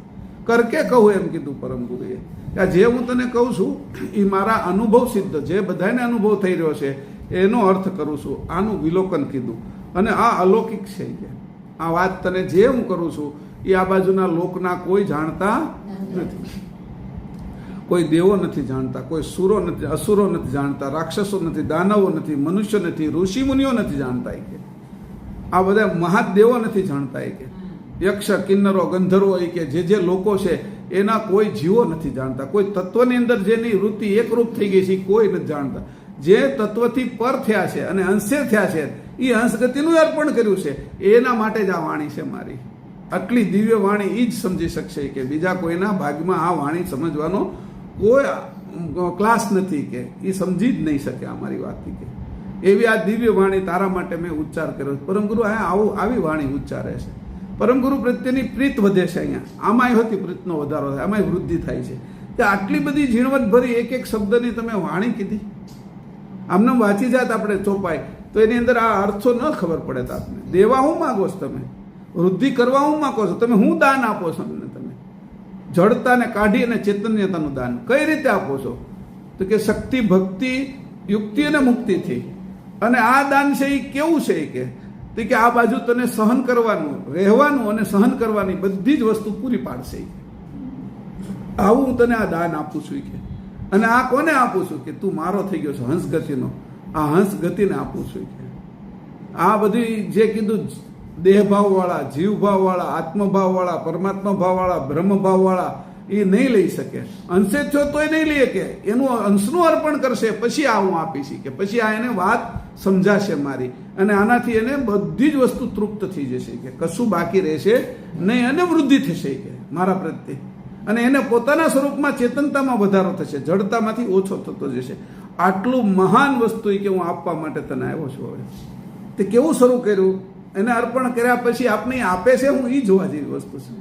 કરકે કહું એમ કીધું પરમ ગુરુએ કે જે હું તને કહું છું એ મારા અનુભવ સિદ્ધ, જે બધાને અનુભવ થઈ રહ્યો છે એનો અર્થ કરું છું. આનું વિલોકન કીધું. અને આ અલૌકિક છે કે આ વાત તને જે હું કરું છું એ આ બાજુના લોકના કોઈ જાણતા નથી. કોઈ દેવો નથી જાણતા, કોઈ સુરો નથી, અસુરો નથી જાણતા, રાક્ષસો નથી, દાનવો નથી, મનુષ્ય નથી, ઋષિ મુનિઓ નથી જાણતા કે આ બધા મહાદેવો નથી જાણતા કે યક્ષ, કિન્નરો, ગંધર્વો કે જે લોકો છે એના કોઈ જીવો નથી જાણતા. કોઈ તત્વની અંદર જેની વૃત્તિ એકરૂપ થઈ ગઈ છે એ કોઈ નથી જાણતા. જે તત્વથી પર થયા છે અને અંશે થયા છે એ અંશ ગતિનું અર્પણ કર્યું છે, એના માટે જ આ વાણી છે મારી. આટલી દિવ્ય વાણી એ જ સમજી શકશે કે બીજા કોઈના ભાગમાં આ વાણી સમજવાનો કોઈ ક્લાસ નથી કે એ સમજી જ નહીં શકે અમારી વાતથી કે એવી આ દિવ્ય વાણી તારા માટે મેં ઉચ્ચાર કર્યો. પરમગુરુ આવી વાણી ઉચ્ચારે છે. પરમગુરુ પ્રત્યેની પ્રીત વધે છે. અહીંયા આમાંય હોતી પ્રીતનો વધારો થાય, આમાંય વૃદ્ધિ થાય છે. કે આટલી બધી ઝીણવટ ભરી એક એક શબ્દની તમે વાણી કીધી. આમને વાંચી જાત આપણે ચોપાય તો એની અંદર આ અર્થો ન ખબર પડે. તો આપને દેવા હું માગો છો, તમે વૃદ્ધિ કરવા હું માગો છો, તમે હું દાન આપો છો અમને? તમે જડતાને કાઢી અને ચૈતન્યતાનું દાન કઈ રીતે આપો છો? તો કે શક્તિ, ભક્તિ, યુક્તિ અને મુક્તિથી. અને આ દાન છે એ કેવું છે કે આ બાજુ તને સહન કરવાનું, રહેવાનું અને સહન કરવાની બધી જ વસ્તુ પૂરી પાડશે. આવું હું તને આ દાન આપું છું કે અને આ કોને આપું છું કે તું મારો થઈ ગયો છો હંસ ગતિનો. આ હંસ ગતિને આપું છું કે આ બધી જે કીધું દેહભાવવાળા, જીવભાવવાળા, આત્મભાવવાળા, પરમાત્મા ભાવવાળા, બ્રહ્મભાવવાળા એ નહીં લઈ શકે. અંશે થયો તોય નહીં લઈ શકે. એનું અંશનું અર્પણ કરશે પછી આ હું આપીશ કે પછી આ એને વાત સમજાશે મારી, અને આનાથી એને બધી જ વસ્તુ તૃપ્ત થઈ જશે કે કશું બાકી રહેશે નહીં, અને વૃદ્ધિ થશે કે મારા પ્રત્યે, અને એને પોતાના સ્વરૂપમાં ચેતનતામાં વધારો થશે, જડતામાંથી ઓછો થતો જશે. આટલું મહાન વસ્તુ કે હું આપવા માટે તને આવ્યો છું. હવે તે કેવું શરૂ કર્યું, એને અર્પણ કર્યા પછી આપણે આપે છે હું, એ જોવા જેવી વસ્તુ છે.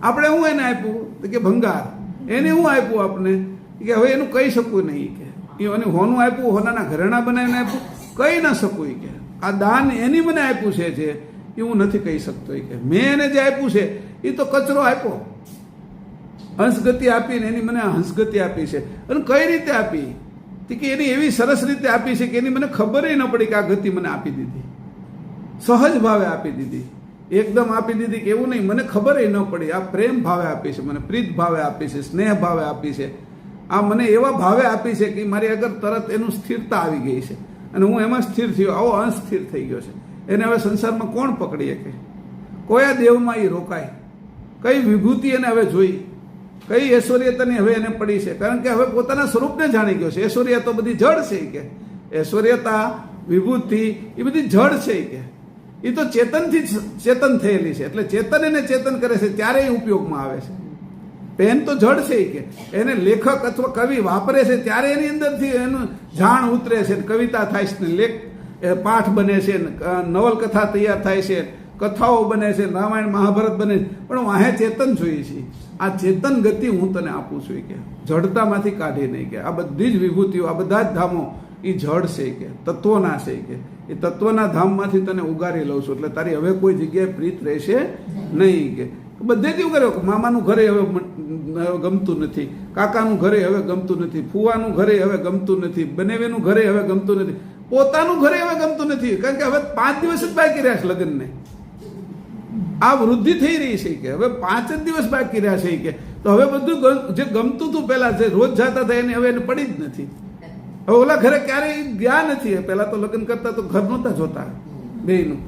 આપણે હું એને આપ્યું તો કે ભંગાર, એને હું આપ્યું આપણે કે હવે એનું કહી શકું નહીં કે એને હોનું આપ્યું, હોનાના ઘરેણા બનાવીને આપ્યું, કહી ના શકું કે આ દાન એની મને આપ્યું છે જે એ હું નથી કહી શકતો કે મેં એને જે આપ્યું છે એ તો કચરો આપ્યો, હંસગતિ આપીને એની મને હંસગતિ આપી છે. અને કઈ રીતે આપી કે એની એવી સરસ રીતે આપી છે કે એની મને ખબર ન પડી કે આ ગતિ મને આપી દીધી, સહજ ભાવે આપી દીધી, એકદમ આપી દીધી કે એવું નહીં, મને ખબર ન પડી. આ પ્રેમ ભાવે આપી છે, મને પ્રીત ભાવે આપી છે, સ્નેહ ભાવે આપી છે, આ મને એવા ભાવે આપી છે કે મારી આગળ તરત એનું સ્થિરતા આવી ગઈ છે અને હું એમાં સ્થિર થયો. આવો અનસ્થિર થઈ ગયો છે. એને હવે સંસારમાં કોણ પકડી શકે? કયા દેવમાં એ રોકાય? કઈ વિભૂતિ એને હવે જોઈ? કઈ ઐશ્વર્યતાની હવે એને પડી છે? કારણ કે હવે પોતાના સ્વરૂપને જાણી ગયો છે. ઐશ્વર્ય તો બધી જડ છે કે ઐશ્વર્યતા, વિભૂતિ એ બધી જડ છે કે એ તો ચેતનથી ચેતન થયેલી છે. એટલે ચેતન એને ચેતન કરે છે ત્યારે એ ઉપયોગમાં આવે છે. પેન તો જડ છે કે એને લેખક અથવા કવિ વાપરે છે ત્યારે એની અંદરથી એનું જાણ ઉતરે છે, કવિતા થાય છે, લેખ પાઠ બને છે, નવલકથા તૈયાર થાય છે, કથાઓ બને છે, રામાયણ મહાભારત બને છે. પણ વાહે ચેતન જોઈએ છે. આ ચેતન ગતિ હું તને આપું છું કે જડતામાંથી કાઢી નહીં કે આ બધી જ વિભૂતિઓ, આ બધા જ ધામો એ જડ છે કે તત્વના છે કે એ તત્વના ધામમાંથી તને ઉગારી લઉં છું. એટલે તારી હવે કોઈ જગ્યાએ પ્રીત રહેશે નહીં કે બધેથી ઉગાર્યો. મામાનું ઘરે હવે ગમતું નથી, કાકાનું ઘરે હવે ગમતું નથી, ફુવાનું ઘરે હવે ગમતું નથી, બનેવીનું ઘરે હવે ગમતું નથી, પોતાનું ઘરે હવે ગમતું નથી. કારણ કે હવે 5 દિવસ જ બાકી રહ્યા છે લગ્નને. આ વૃદ્ધિ થઈ રહી છે કે હવે 5 જ દિવસ બાકી રહ્યા છે કે તો હવે બધું જે ગમતું હતું પહેલા જે રોજ જતા હતા એને હવે એને પડી જ નથી. હવે ઓલા ઘરે ક્યારેય ગયા નથી. પહેલા તો લગ્ન કરતા તો ઘર નહોતા જોતા બેયનું.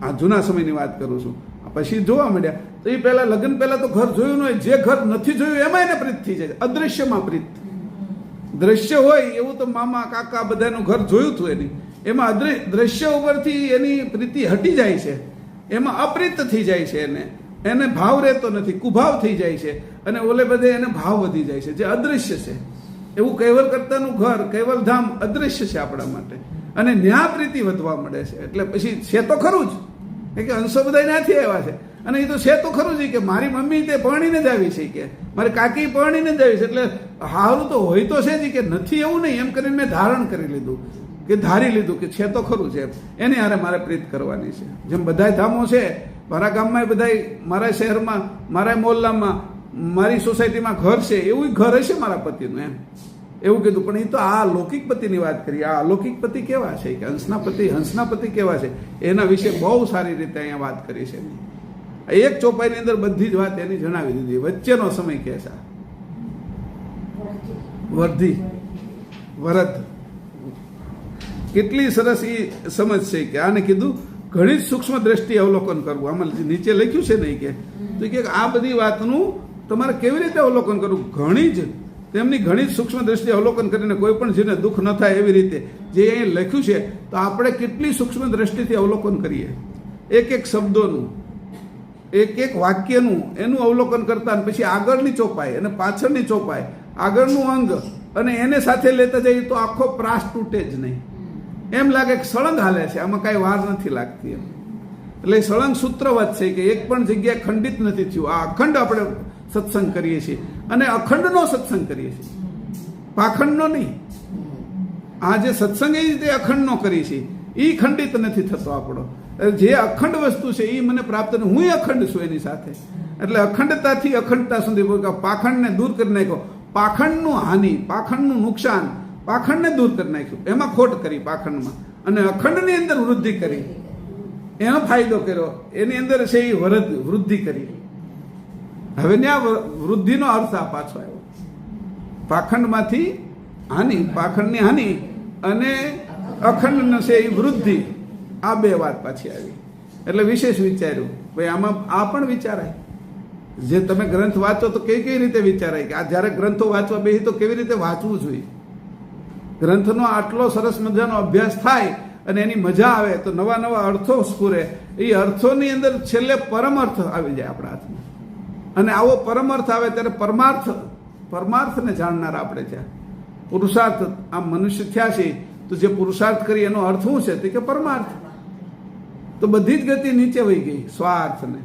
આ જૂના સમયની વાત કરું છું. પછી જોવા મળ્યા તો એ પહેલા લગ્ન પહેલા તો ઘર જોયું ન હોય. જે ઘર નથી જોયું એમાં એને પ્રીત થઈ જાય. અદ્રશ્યમાં પ્રીત. દ્રશ્ય હોય એવું તો મામા કાકા બધાનું ઘર જોયું હતું એની, એમાં દ્રશ્ય ઉપરથી એની પ્રીતિ હટી જાય છે, એમાં અપ્રીત થઈ જાય છે. એને ભાવ રહેતો નથી, કુભાવ થઈ જાય છે, અને ઓલે બધે એને ભાવ વધી જાય છે જે અદ્રશ્ય છે. એવું કૈવલ કરતાનું ઘર, કૈવલ ધામ અદ્રશ્ય છે આપણા માટે, અને ન્યા પ્રીતિ વધવા મળે છે. એટલે પછી છે તો ખરું જ કે અંશો બધા ત્યાંથી આવ્યા છે, અને એ તો છે તો ખરું જ કે મારી મમ્મી તે પરણીને જ આવી છે કે મારી કાકી પરણીને જ આવી છે. એટલે હારું તો હોય તો છે જ કે નથી એવું નહીં એમ કરીને મેં ધારણ કરી લીધું કે ધારી લીધું કે છે તો ખરું છે, એને હારે મારે પ્રીત કરવાની છે. જેમ બધા ધામો છે, મારા ગામમાં બધા, મારા શહેરમાં, મારા મોહલ્લામાં, મારી સોસાયટીમાં ઘર છે, એવું ઘર હશે મારા પતિનું એમ એવું કીધું. પણ એ તો આ લૌકિક પતિની વાત કરી. આ અલૌકિક પતિ કેવા છે કે હંસના પતિ કેવા છે એના વિશે બહુ સારી રીતે અહીંયા વાત કરી છે. એક ચોપાઈની અંદર બધી જ વાત એની જણાવી દીધી. વચ્ચેનો સમય કે છે વર્ધી વરદ, કેટલી સરસ એ સમજ છે કે આને કીધું ઘણી જ સૂક્ષ્મ દ્રષ્ટિ અવલોકન કરવું. આમાં નીચે લખ્યું છે નહીં કે આ બધી વાતનું તમારે કેવી રીતે અવલોકન કરવું. ઘણી જ તેમની ઘણી જ સૂક્ષ્મ દ્રષ્ટિ અવલોકન કરીને કોઈ પણ જેને દુઃખ ન થાય એવી રીતે જે અહીં લખ્યું છે તો આપણે કેટલી સૂક્ષ્મ દ્રષ્ટિથી અવલોકન કરીએ. એક એક શબ્દોનું, એક એક વાક્યનું એનું અવલોકન કરતા, અને પછી આગળની ચોપાઈ અને પાછળની ચોપાઈ, આગળનું અંગ અને એને સાથે લેતા જઈએ તો આખો પ્રાસ તૂટે જ નહીં. એમ લાગે કે સળંગ હાલે છે, આમાં કાંઈ વાર નથી લાગતી એમ. એટલે સળંગ સૂત્રવત છે કે એક પણ જગ્યાએ ખંડિત નથી થયું. આ અખંડ આપણે સત્સંગ કરીએ છીએ, અને અખંડનો સત્સંગ કરીએ છીએ, પાખંડનો નહીં. આ જે સત્સંગ એ રીતે અખંડનો કરીએ છીએ એ ખંડિત નથી થતો આપણો. જે અખંડ વસ્તુ છે એ મને પ્રાપ્ત નથી. હું અખંડ છું એની સાથે. એટલે અખંડતાથી અખંડતા સુધી પાખંડને દૂર કરી નાખ્યો. પાખંડનું હાનિ, પાખંડનું નુકસાન, પાખંડને દૂર કરી નાખ્યું, એમાં ખોટ કરી પાખંડમાં, અને અખંડની અંદર વૃદ્ધિ કરી, એનો ફાયદો કર્યો. એની અંદર છે એ વૃદ્ધિ કરી. હવે ત્યાં વૃદ્ધિનો અર્થ આ પાછો આવ્યો. પાખંડમાંથી હાનિ, પાખંડની હાનિ અને અખંડ છે એ વૃદ્ધિ, આ બે વાત પાછી આવી. એટલે વિશેષ વિચાર્યું ભાઈ આમાં આ પણ વિચારાય જે તમે ગ્રંથ વાંચો તો કઈ રીતે વિચારાય કે આ જ્યારે ગ્રંથો વાંચવા બેસી તો કેવી રીતે વાંચવું જોઈએ. ગ્રંથનો આટલો સરસ મજાનો અભ્યાસ થાય અને એની મજા આવે તો નવા નવા અર્થો સ્ફુરે. એ અર્થોની અંદર છેલ્લે પરમર્થ આવી જાય આપણા હાથમાં, અને આવો પરમર્થ આવે ત્યારે પરમાર્થને જાણનારા આપણે ત્યાં પુરુષાર્થ. આમ મનુષ્ય થયા છે તો જે પુરુષાર્થ કરી એનો અર્થ શું છે તે કે પરમાર્થ. તો બધી જ ગતિ નીચે વહી ગઈ. સ્વાર્થ ને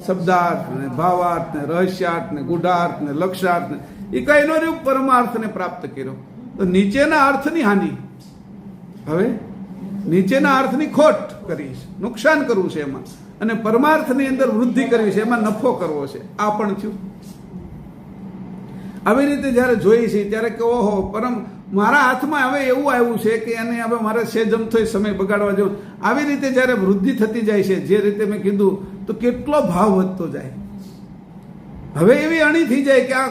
શબ્દાર્થ ને ભાવાર્થ ને રહસ્યાર્થ ને ગુઢાર્થ ને લક્ષ્યાર્થ ને એ કઈ નો રહ્યું, પરમાર્થને પ્રાપ્ત કર્યો. તો નીચેના અર્થની હાનિ, હવે નીચેના અર્થની ખોટ કરીશ, નુકસાન કરવું છે એમાં, અને પરમાર્થની અંદર વૃદ્ધિ કરવી છે, એમાં નફો કરવો છે. આ પણ થયું. આવી રીતે જયારે જોઈએ છે ત્યારે કે ઓહો મારા હાથમાં હવે એવું આવ્યું છે કે એને હવે મારે સેજમથોય સમય બગાડવા જેવો. આવી રીતે જયારે વૃદ્ધિ થતી જાય છે, જે રીતે મેં કીધું, તો કેટલો ભાવ વધતો જાય. હવે એવી અણી થઈ જાય કે આ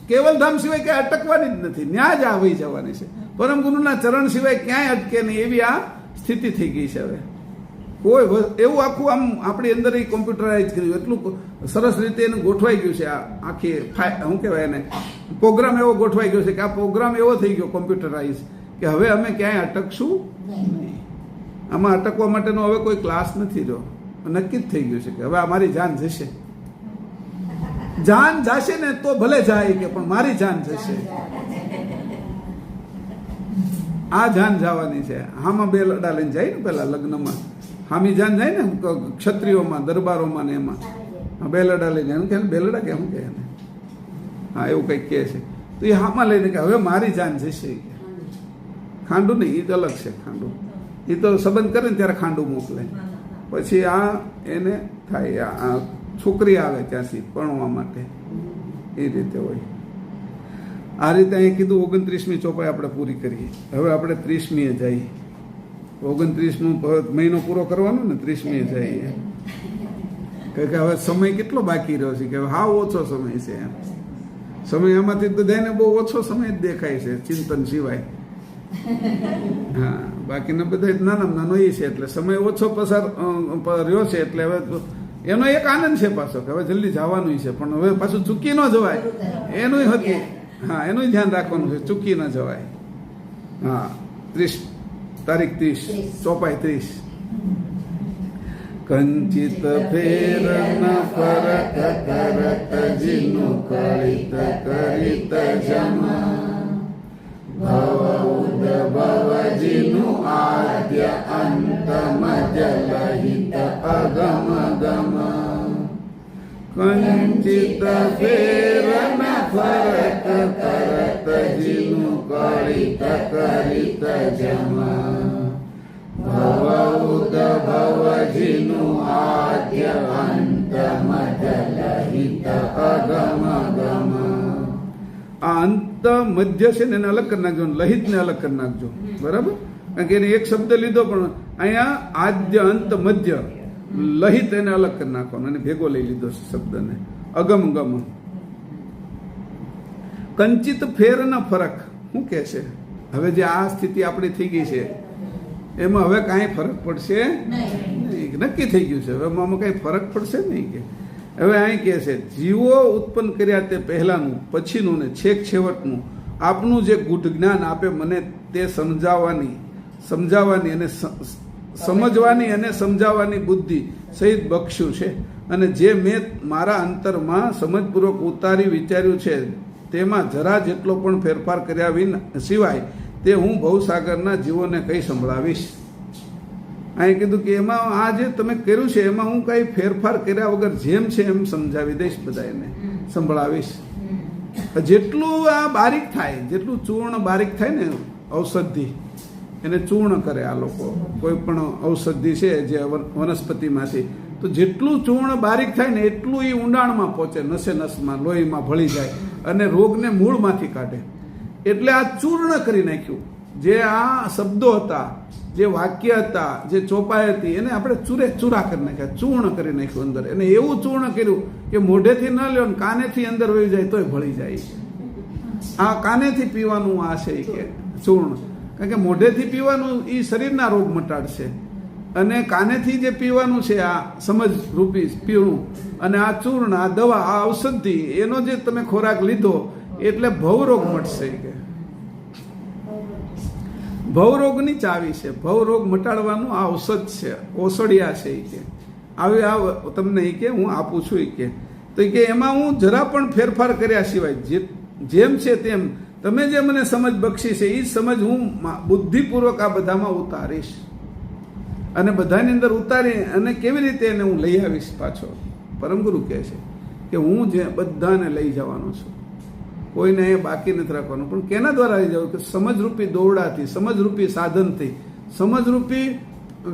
કેવલધામ સિવાય ક્યાંય અટકવાની જ નથી, ન્યા જ આવી જવાની છે. પરમ ગુરુના ચરણ સિવાય ક્યાંય અટકે નહીં એવી આ સ્થિતિ થઈ ગઈ છે. હવે કોઈ એવું આખું આમ આપણી અંદર એ કોમ્પ્યુટરાઇઝ કર્યું, એટલું સરસ રીતે એનું ગોઠવાઈ ગયું છે. આ આખી શું કહેવાય એને, પ્રોગ્રામ એવો ગોઠવાઈ ગયો છે કે આ પ્રોગ્રામ એવો થઈ ગયો કોમ્પ્યુટરાઇઝ કે હવે અમે ક્યાંય અટકશું નહીં. આમાં અટકવા માટેનો હવે કોઈ ક્લાસ નથી રહ્યો. નક્કી જ થઈ ગયું છે કે હવે અમારી જાન જશે. જાન જશે ને તો ભલે જાય કે પણ મારી જાન જશે. આ જાન જવાની છે. આમાં બે લડા લઈને જાય ને પેલા લગ્નમાં, હામી જાન જાય ને ક્ષત્રિયોમાં, દરબારોમાં ને એમાં બે લડા લઈને એમ કે બેલડા કે શું કહે એને, હા એવું કંઈક કહે છે. તો એ હામાં લઈને કે હવે મારી જાન જશે. ખાંડું નહીં, એ તો અલગ છે. ખાંડું એ તો સંબંધ કરે ને ત્યારે ખાંડું મોકલે, પછી આ એને થાય આ છોકરી આવે ત્યાંથી પરણવા માટે, એ રીતે હોય. આ રીતે અહીં કીધું 29મી ચોપાઈ આપણે પૂરી કરીએ. હવે આપણે 30મીએ જઈએ. 29મો મહિનો પૂરો કરવાનો ને 30મીએ જઈએ. કે હવે સમય કેટલો બાકી રહ્યો છે, કે હા ઓછો સમય છે એમ. સમય એમાંથી બધાને બહુ ઓછો સમય જ દેખાય છે ચિંતન સિવાય. હા, બાકીના બધા નાના નાનો એ છે, એટલે સમય ઓછો પસાર રહ્યો છે. એટલે હવે એનો એક આનંદ છે પાછો કે હવે જલ્દી જવાનું છે, પણ હવે પાછું ચૂકી ન જવાય એનું હતું. હા, એનું ધ્યાન રાખવાનું છે, ચૂકી ન જવાય. હા, 30 તારીખ 30 ચોપાઈ 30. કંચિત ફેર ન ફરક કરત જીનું કળિત કરીત જમા ભવ ઉદ્ભવ જીનું આદ્ય અંત મધ્ય લહિત અગમ ગમ કંચિત ફેર ન ફરક કરત જીનું કળિત કરીત જમા ભવ ઉદ્ભવ જીનું આદ્ય અંત મધ્ય લહિત અગમ ગમ. આ અંત મધ્ય છે ને એને અલગ કરી નાખજો, લહિત ને અલગ કરી નાખજો, બરાબર? કારણ કે એને એક શબ્દ લીધો, પણ અહીંયા આદ્ય અંત મધ્ય લહિત એને અલગ કરી નાખવાનો, અને ભેગો લઈ લીધો છે શબ્દને. અગમ ગમ. કંચિત ફેર ના ફરક શું કે છે? હવે જે આ સ્થિતિ આપણી થઈ ગઈ છે એમાં હવે કાંઈ ફરક પડશે નહીં. નક્કી થઈ ગયું છે હવે આમાં કાંઈ ફરક પડશે નહીં. કે હવે અહીં કહે છે જીવો ઉત્પન્ન કર્યા તે પહેલાનું, પછીનું ને છેક છેવટનું આપનું જે ગૂઢ જ્ઞાન આપે મને તે સમજાવવાની અને સમજવાની અને સમજાવવાની બુદ્ધિ સહિત બખ્યું છે. અને જે મેં મારા અંતરમાં સમજપૂર્વક ઉતારી વિચાર્યું છે તેમાં જરા જેટલો પણ ફેરફાર કર્યા સિવાય તે હું ભવસાગરના જીવોને કઈ સંભળાવીશ. અહીં કીધું કે એમાં આ જે તમે કર્યું છે એમાં હું કઈ ફેરફાર કર્યા વગર જેમ છે એમ સમજાવી દઈશ, બધાને સંભળાવીશ. જેટલું આ બારીક થાય, જેટલું ચૂર્ણ બારીક થાય ને, ઔષધિ એને ચૂર્ણ કરે આ લોકો, કોઈ પણ ઔષધિ છે જે વનસ્પતિમાંથી, તો જેટલું ચૂર્ણ બારીક થાય ને એટલું એ ઊંડાણમાં પહોંચે, નસે નસમાં, લોહીમાં ભળી જાય અને રોગને મૂળમાંથી કાઢે. એટલે આ ચૂર્ણ કરી નાખ્યું. જે આ શબ્દો હતા, જે વાક્ય હતા, જે ચોપાઈ હતી, એને આપણે ચૂરા કરી નાખ્યા, ચૂર્ણ કરી નાખ્યું અંદર. એને એવું ચૂર્ણ કર્યું કે મોઢેથી ન લ્યો ને કાનેથી અંદર વહી જાય તોય ભળી જાય. આ કાનેથી પીવાનું આ છે કે ચૂર્ણ, કારણ કે મોઢેથી પીવાનું એ શરીરના રોગ મટાડશે, અને કાનેથી જે પીવાનું છે આ સમજ રૂપી પીણું, અને આ ચૂર્ણ, આ દવા, આ ઔષધિ, એનો જે તમે ખોરાક લીધો એટલે ભવરોગ મટશે કે ભવરોગની ચાવી છે, ભવરોગ મટાડવાનું આ ઔષધ છે, ઓસડિયા છે એ કે આવી આ તમને એ કે હું આપું છું એ કે. તો એ કે એમાં હું જરા પણ ફેરફાર કર્યા સિવાય જેમ છે તેમ તમે જે મને સમજ બક્ષી છે એ સમજ હું બુદ્ધિપૂર્વક આ બધામાં ઉતારીશ, અને બધાની અંદર ઉતારી અને કેવી રીતે એને હું લઈ આવીશ પાછો. પરમગુરુ કહે છે કે હું જે બધાને લઈ જવાનો છું, કોઈને એ બાકી નથી રાખવાનું. પણ કેના દ્વારા લઈ જવું? કે સમજરૂપી દોરડાથી, સમજરૂપી સાધનથી, સમજરૂપી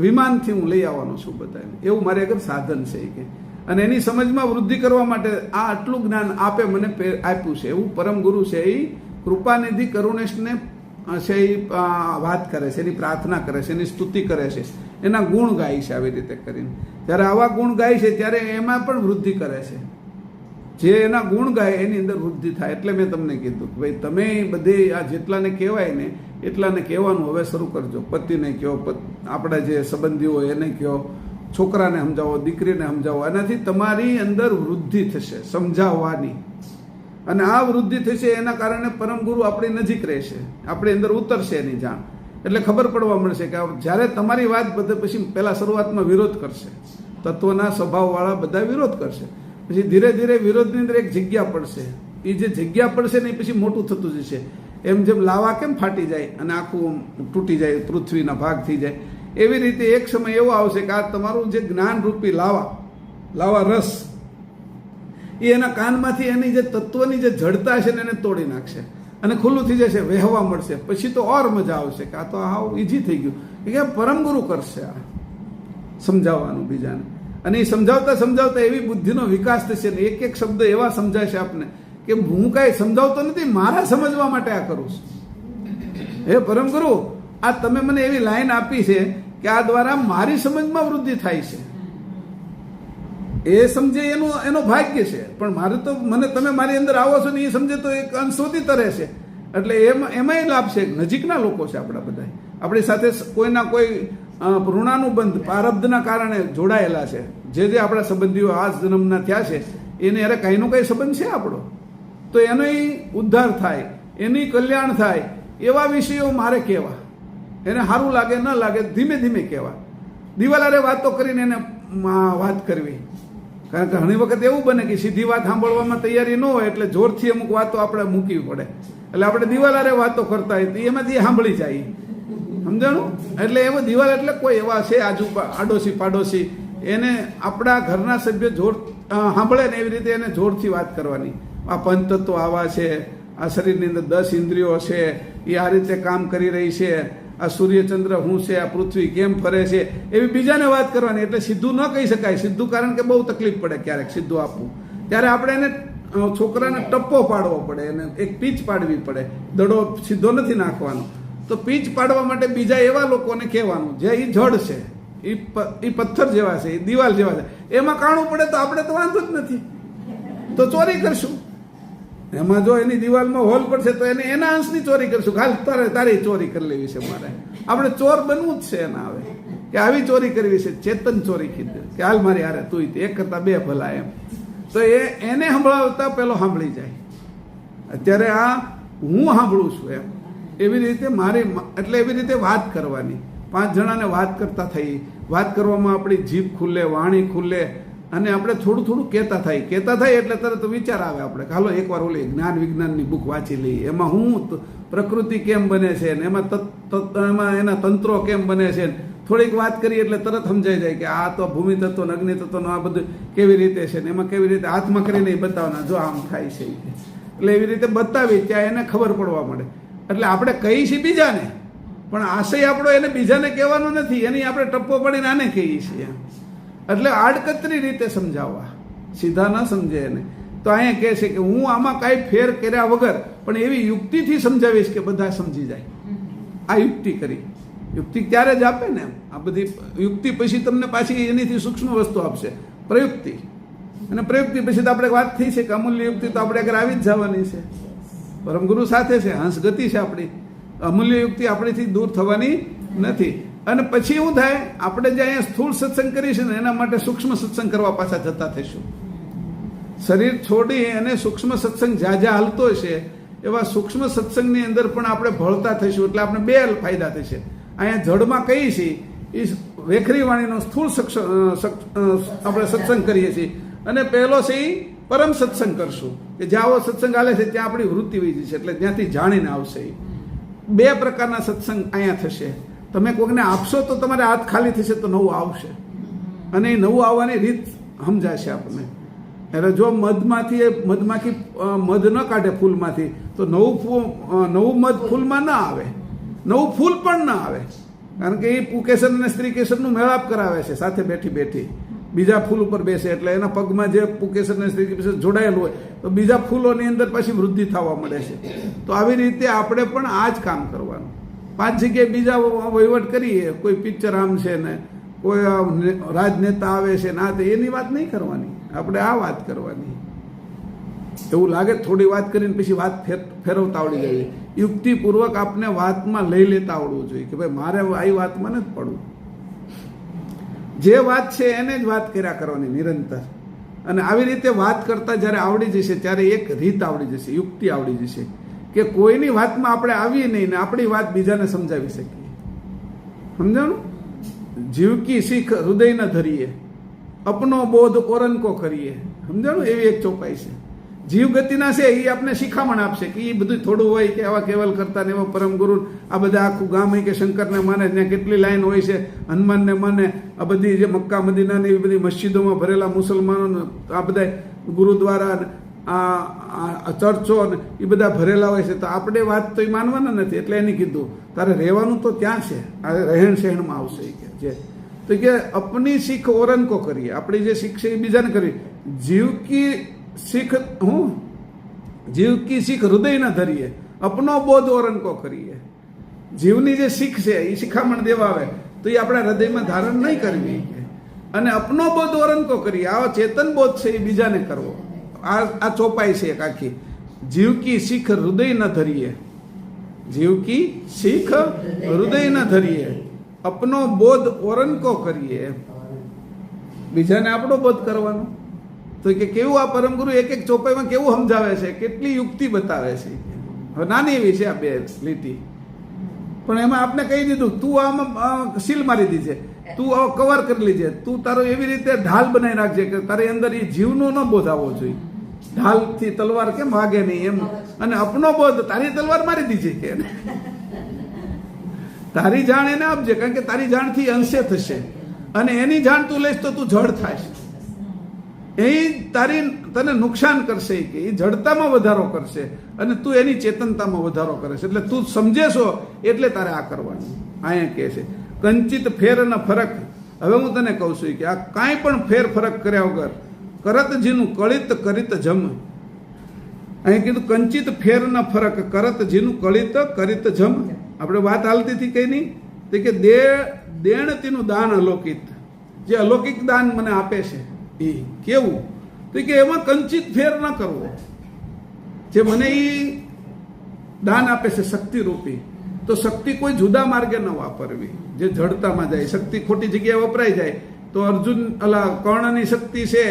વિમાનથી હું લઈ આવવાનો છું બધાને. એવું મારે આગળ સાધન છે એ કે. અને એની સમજમાં વૃદ્ધિ કરવા માટે આ આટલું જ્ઞાન આપે મને આપ્યું છે એવું પરમ ગુરુ છે એ કૃપાનિધિ કરુણેશને છે એ વાત કરે છે, એની પ્રાર્થના કરે છે, એની સ્તુતિ કરે છે, એના ગુણ ગાય છે આવી રીતે કરીને. જ્યારે આવા ગુણ ગાય છે ત્યારે એમાં પણ વૃદ્ધિ કરે છે. જે એના ગુણ ગાય એની અંદર વૃદ્ધિ થાય. એટલે મેં તમને કીધું કે ભાઈ તમે બધે આ જેટલાને કહેવાય ને એટલાને કહેવાનું હવે શરૂ કરજો. પતિને કહો, આપણા જે સંબંધીઓ હોય એને કહો, છોકરાને સમજાવો, દીકરીને સમજાવો. એનાથી તમારી અંદર વૃદ્ધિ થશે સમજાવવાની, અને આ વૃદ્ધિ થશે એના કારણે પરમગુરુ આપણી નજીક રહેશે, આપણી અંદર ઉતરશે એની જાણ. એટલે ખબર પડવા મળશે કે જ્યારે તમારી વાત બધે પછી પહેલાં શરૂઆતમાં વિરોધ કરશે, તત્વના સ્વભાવવાળા બધા વિરોધ કરશે, પછી ધીરે ધીરે વિરોધની અંદર એક જગ્યા પડશે. એ જે જગ્યા પડશે ને એ પછી મોટું થતું જશે. એમ જેમ લાવા કેમ ફાટી જાય અને આખું તૂટી જાય, પૃથ્વીના ભાગ થઈ જાય, એવી રીતે એક સમય એવો આવશે કે આ તમારું જે જ્ઞાનરૂપી લાવા રસ એ એના કાનમાંથી એની જે તત્વની જે જડતા છે ને એને તોડી નાખશે અને ખુલ્લું થઈ જશે, વહેવા મળશે. પછી તો ઓર મજા આવશે કે આ તો હાવ ઈઝી થઈ ગયું કે પરમગુરુ કરશે આ સમજાવવાનું બીજાને. અને એ સમજાવતા સમજાવતા એવી બુદ્ધિનો વિકાસ થશે ને એક એક શબ્દ એવા સમજાશે આપને કે હું કાંઈ સમજાવતો નથી, મારા સમજવા માટે આ કરું છું. હે પરમગુરુ, આ તમે મને એવી લાઈન આપી છે કે આ દ્વારા મારી સમજમાં વૃદ્ધિ થાય છે. એ સમજે એનો ભાગ્ય છે, પણ મારે તો મને તમે મારી અંદર આવો છો ને એ સમજે તો એક અંશ શોધી તરે છે. એટલે એમાંય લાભ છે. નજીકના લોકો છે આપણા બધા, આપણી સાથે કોઈના કોઈ ઋણાનુબંધ પ્રારબ્ધના કારણે જોડાયેલા છે. જે આપણા સંબંધીઓ આ જન્મના થયા છે એને અરે કંઈનો કંઈ સંબંધ છે આપણો, તો એનો ઉદ્ધાર થાય, એની કલ્યાણ થાય એવા વિષયો મારે કહેવા. એને સારું લાગે ન લાગે ધીમે ધીમે કહેવા. દિવાલારે વાતો કરીને એને વાત કરવી. કારણ કે ઘણી વખત એવું બને કે સીધી વાત સાંભળવામાં તૈયારી ન હોય એટલે જોરથી અમુક વાતો આપણે મૂકવી પડે. એટલે આપણે દિવાલારે વાતો કરતા હોય તો એમાંથી સાંભળી જાય, સમજાણું? એટલે એવો દિવાલ એટલે કોઈ એવા છે આડોશી પાડોશી એને આપણા ઘરના સભ્ય જોર સાંભળે ને એવી રીતે એને જોરથી વાત કરવાની. આ પંચતત્વો આવા છે, આ શરીરની અંદર 10 ઇન્દ્રિયો છે, એ આ રીતે કામ કરી રહી છે, આ સૂર્યચંદ્ર શું છે, આ પૃથ્વી કેમ ફરે છે, એવી બીજાને વાત કરવાની. એટલે સીધું ન કહી શકાય, સીધું કારણ કે બહુ તકલીફ પડે ક્યારેક સીધું આપવું. ત્યારે આપણે એને છોકરાને ટપ્પો પાડવો પડે, એને એક પીચ પાડવી પડે. દડો સીધો નથી નાખવાનો. તો પીચ પાડવા માટે બીજા એવા લોકોને કહેવાનું જે એ જડ છે, એ પથ્થર જેવા છે, એ દિવાલ જેવા છે. એમાં કાણું પડે તો આપણે તો વાંધો જ નથી, તો ચોરી કરશું. એમાં જો એની દિવાલમાં હોલ પડશે તો એને એના અંશની ચોરી કરશું. ખાલ તારી ચોરી કરી લેવી છે મારે. આપણે ચોર બનવું જ છે એના. હવે કે આવી ચોરી કરવી છે, ચેતન ચોરી કીધું કે હાલ મારી હારે તું એક કરતા બે ભલા એમ. તો એને સંભળાવતા પેલો સાંભળી જાય. અત્યારે આ હું સાંભળું છું એમ એવી રીતે મારી, એટલે એવી રીતે વાત કરવાની. 5 જણાને વાત કરતા થઈ, વાત કરવામાં આપણી જીભ ખુલ્લે, વાણી ખુલ્લે, અને આપણે થોડું થોડું કહેતા થાય એટલે તરત વિચાર આવે આપણે હાલો એકવાર ઓલી જ્ઞાન વિજ્ઞાનની બુક વાંચી લઈએ. એમાં હું પ્રકૃતિ કેમ બને છે ને એમાં એના તંત્રો કેમ બને છે, થોડીક વાત કરીએ એટલે તરત સમજાઈ જાય કે આ તો ભૂમિ તત્વ, અગ્નિ તત્વનું આ બધું કેવી રીતે છે ને એમાં કેવી રીતે હાથમાં કરીને બતાવવાના, જો આમ થાય છે. એટલે એવી રીતે બતાવી ત્યાં એને ખબર પડવા મળે. એટલે આપણે કહીએ છીએ બીજાને, પણ આશય આપણો એને બીજાને કહેવાનો નથી, એની આપણે ટપ્પો પડીને આને કહીએ છીએ. એટલે આડકતરી રીતે સમજાવવા, સીધા ન સમજે એને. તો અહીંયા કહે છે કે હું આમાં કાંઈ ફેર કર્યા વગર પણ એવી યુક્તિથી સમજાવીશ કે બધા સમજી જાય. આ યુક્તિ કરી. યુક્તિ ત્યારે જ આપે ને, આ બધી યુક્તિ પછી તમને પાછી એનીથી સૂક્ષ્મ વસ્તુ આપશે, પ્રયુક્તિ. અને પ્રયુક્તિ પછી તો આપણે વાત થઈ છે કે અમૂલ્ય યુક્તિ તો આપણે આગળ આવી જ જવાની છે. પરમગુરુ સાથે છે, હંસ ગતિ છે આપણી. અમૂલ્ય યુક્તિ આપણીથી દૂર થવાની નથી. અને પછી શું થાય, આપણે જે અહીંયા સ્થૂળ સત્સંગ કરીશું ને એના માટે સૂક્ષ્મ સત્સંગ કરવા પાછા જતા થઈશું. શરીર છોડી અને સૂક્ષ્મ સત્સંગ જ્યાં જ્યાં હાલતો હશે એવા સૂક્ષ્મ સત્સંગની અંદર પણ આપણે ભળતા થઈશું. એટલે આપણે બે ફાયદા થશે. અહીંયા જડમાં કહીએ છીએ એ વેખરી વાણીનો સ્થૂળ આપણે સત્સંગ કરીએ છીએ, અને પહેલો છે એ પરમ સત્સંગ કરશું કે જ્યાં આવો સત્સંગ હાલે છે ત્યાં આપણી વૃત્તિ વહી જશે, એટલે ત્યાંથી જાણીને આવશે. બે પ્રકારના સત્સંગ અહીંયા થશે. તમે કોઈને આપશો તો તમારે હાથ ખાલી થશે તો નવું આવશે, અને એ નવું આવવાની રીત સમજાશે આપણને. એટલે જો મધમાખી મધ ન કાઢે ફૂલમાંથી તો નવું મધ ફૂલમાં ના આવે, નવું ફૂલ પણ ના આવે, કારણ કે એ પુકેસર અને સ્ત્રી કેસરનું મેળાપ કરાવે છે સાથે બેઠી બેઠી. બીજા ફૂલ ઉપર બેસે એટલે એના પગમાં જે પુકેસર અને સ્ત્રી કેસર જોડાયેલું હોય તો બીજા ફૂલોની અંદર પછી વૃદ્ધિ થવા મળે છે. તો આવી રીતે આપણે પણ આ જ કામ કરવાનું. 5 જગ્યાએ બીજા વહીવટ કરીએ, કોઈ પિક્ચર આમ છે ને કોઈ રાજનેતા આવે છે ના, તો એની વાત નહીં કરવાની, આપણે આ વાત કરવાની. એવું લાગે થોડી વાત કરીને પછી વાત ફેરવતા આવડી જાય. યુક્તિપૂર્વક આપને વાતમાં લઈ લેતા આવડવું જોઈએ કે ભાઈ મારે આ વાતમાં નથી પડવું. જે વાત છે એને જ વાત કર્યા કરવાની નિરંતર. અને આવી રીતે વાત કરતા જ્યારે આવડી જશે ત્યારે એક રીત આવડી જશે, યુક્તિ આવડી જશે કે કોઈની વાતમાં આપણે આવીએ નહીં ને આપણી વાત બીજાને સમજાવી શકીએ. સમજાણું? જીવકી શીખ હૃદય ન ધરીએ, અપનો બોધ ઓરંકો કરીએ. સમજાણું? એવી એક ચોપાઈ છે. જીવ ગતિના છે એ આપણે શિખામણ આપશે કે એ બધું થોડું હોય કે આવા કેવલ કરતા ને એવા પરમ ગુરુ આ બધા આખું ગામ હોય કે શંકરને માને, ત્યાં કેટલી લાઈન હોય છે, હનુમાનને માને, આ બધી જે મક્કા મદીના ને એવી બધી મસ્જિદોમાં ભરેલા મુસલમાનો, આ બધા ગુરુદ્વારા, આ ચર્ચો ને એ બધા ભરેલા હોય છે. તો આપણે વાત તો એ માનવાના નથી. એટલે એને કીધું તારે રહેવાનું તો ત્યાં છે, આ રહેણ સહેણમાં આવશે કે જે તો કે અપની શીખ ઓરંકો કરીએ, આપણી જે શીખ છે એ બીજાને કરવી. જીવકી શીખ હૃદય ન ધરીએ, અપનો બોધ ઓરંકો કરીએ. જીવની જે શીખ છે એ શિખામણ દેવા આવે તો એ આપણા હૃદયમાં ધારણ નહીં કરવી, અને અપનો બોધ ઓરંકો કરીએ. આવો ચેતન બોધ છે એ બીજાને કરવો. આ ચોપાઈ છે એક આખી. જીવકી શીખ હૃદય ન ધરીએ, જીવકી શીખ હૃદય ન ધરીએ, અપનો બોધ ઓરંકો કરીએ. બીજાને આપણો બોધ કરવાનો. તો કે કેવું આ પરમગુરુ એક એક ચોપાઈમાં કેવું સમજાવે છે, કેટલી યુક્તિ બતાવે છે. હવે નાની એવી છે આ બે લીટી, પણ એમાં આપણે કહી દીધું તું આમાં સીલ મારી દીજે, તું કવર કરી લીજે, તું તારો એવી રીતે ઢાલ બનાવી રાખજે કે તારી અંદર એ જીવનો ન બોધ આવવો જોઈએ. ઢાલથી તલવાર કેમ વાગે નહીં એમ, અને અપનો બોધ તારી તલવાર મારી દીજે કે તારી જાણ એને આપજે, કારણ કે તારી જાણથી અંશે થશે, અને એની જાણ તું લઈશ તો તું જડ થાશ. એ તને નુકસાન કરશે, કે એ જડતામાં વધારો કરશે અને તું એની ચેતનતામાં વધારો કરે છે. એટલે તું સમજે છો એટલે તારે આ કરવાનું. અહીંયા કહે છે કંચિત ફેર ન ફરક. હવે હું તને કહું છું કે આ કાંઈ પણ ફેર ફરક કર્યા વગર કરત જીનું કળિત કરીત જમ. અહીં કીધું કંચિત ફેર ન ફરક કરત જીનું કળિત કરીત જમ. આપણે વાત હાલતી હતી કઈ નહીં તે કે દેણ તેનું દાન અલૌકિક, જે અલૌકિક દાન મને આપે છે એ કેવું, તો કે એમાં કંચિત ફેર ન કરવો. જે મને એ દાન આપે છે શક્તિ રૂપી, તો શક્તિ કોઈ જુદા માર્ગે ન વાપરવી જે જડતામાં જાય. શક્તિ ખોટી જગ્યાએ વપરાઈ જાય તો અર્જુન કર્ણની શક્તિ છે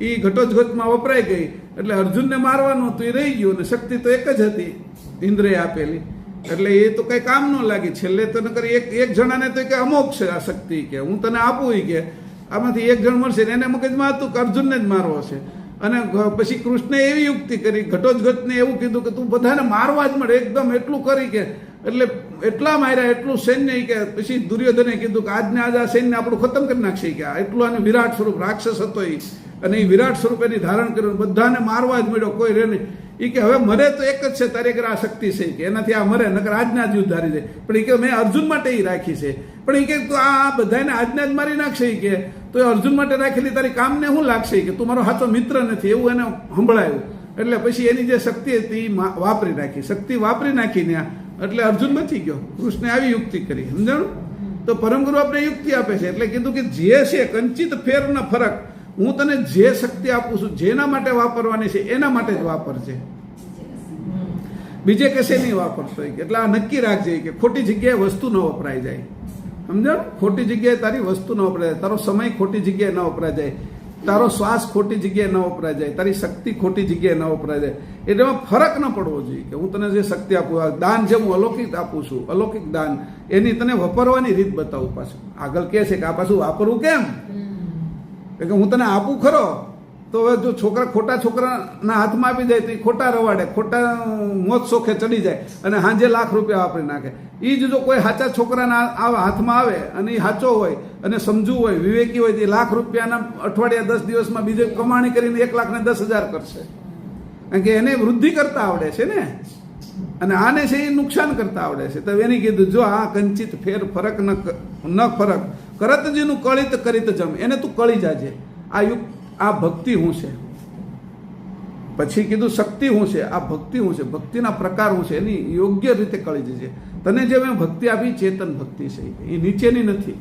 એ ઘટોજગતમાં વપરાઈ ગઈ, એટલે અર્જુનને મારવાનું હતું એ રહી ગયું, અને શક્તિ તો એક જ હતી ઇન્દ્રએ આપેલી, એટલે એ તો કઈ કામ ન લાગી. છેલ્લે તો નકર એક જણાને તો કે અમોક છે આ શક્તિ, કે હું તને આપું કે આમાંથી એક જણ મળશે ને એને મગજમાં હતું કે અર્જુનને જ મારવો છે. અને પછી કૃષ્ણે એવી યુક્તિ કરી, ઘટોજગતને એવું કીધું કે તું બધાને મારવા જ મળે, એકદમ એટલું કરી કે એટલે એટલા માર્યા એટલું સૈન્ય, કે પછી દુર્યોધને કીધું કે આજને આજ આ સૈન્ય આપણું ખતમ કરી નાખશે, કે એટલું આને વિરાટ સ્વરૂપ રાક્ષસ હતો એ, અને એ વિરાટ સ્વરૂપ એની ધારણ કર્યું, બધાને મારવા જ મળ્યો, કોઈ રહે નહીં. એ કે હવે મરે તો એક જ છે તારી આગળ આ શક્તિ છે કે એનાથી આ મરે, નકર આજના જ યુદ્ધ હારી જાય. પણ એ કે મેં અર્જુન માટે એ રાખી છે, પણ એ કે તું આ બધાને આજના જ મારી નાખશે કે તો અર્જુન માટે રાખેલી તારી કામને શું લાગશે, કે તું મારો સાચો મિત્ર નથી, એવું એને સંભળાયું. એટલે પછી એની જે શક્તિ હતી એ વાપરી નાખી, શક્તિ વાપરી નાખીને એટલે અર્જુન બચી ગયો. કૃષ્ણે આવી યુક્તિ કરી. સમજાણું? તો પરમગુરુ આપણે યુક્તિ આપે છે, એટલે કીધું કે જે છે કંચિત ફેર ન ફરક, હું તને જે શક્તિ આપું છું જેના માટે વાપરવાની છે એના માટે જ વાપરજે, બીજે કશે નહીં વાપરશો. એટલે આ નક્કી રાખજે કે ખોટી જગ્યાએ વસ્તુ ન વપરાઈ જાય. સમજાણું? ખોટી જગ્યાએ તારી વસ્તુ ન વપરાય, તારો સમય ખોટી જગ્યાએ ન વપરાય જાય, તારો શ્વાસ ખોટી જગ્યાએ ન વપરાય જાય, તારી શક્તિ ખોટી જગ્યાએ ન વપરાય જાય. એટલે એમાં ફરક ન પડવો જોઈએ કે હું તને જે શક્તિ આપું, દાન જે હું અલૌકિક આપું છું, અલૌકિક દાન, એની તને વાપરવાની રીત બતાવું. પાછું આગળ કહે છે કે આ પાછું વાપરવું કેમ, કે હું તને આપું ખરો, તો હવે જો ખોટા છોકરાના હાથમાં આપી જાય તો એ ખોટા રવાડે, ખોટા મોત શોખે ચડી જાય અને હાંજે લાખ રૂપિયા વાપરી નાખે. એ જ જો કોઈ સાચા છોકરાના હાથમાં આવે અને એ સાચો હોય અને સમજુ હોય, વિવેકી હોય, તો એ લાખ રૂપિયાના અઠવાડિયા 10 દિવસમાં બીજે કમાણી કરીને 1,10,000 કરશે. કારણ કે એને વૃદ્ધિ કરતા આવડે છે ને, અને આને છે એ નુકસાન કરતા આવડે છે. તો એની કીધું જો આ કંચિત ફેર ફરક ન ફરક કરત જેનું કળિત કરીત જમ, એને તું કળી જાજે. આ ભક્તિ શું છે? પછી કીધું શક્તિ શું છે, આ ભક્તિ શું છે, ભક્તિના પ્રકાર શું છે, એની યોગ્ય રીતે કળી જશે. તને જે મેં ભક્તિ આપી ચેતન ભક્તિ છે, એ નીચેની નથી,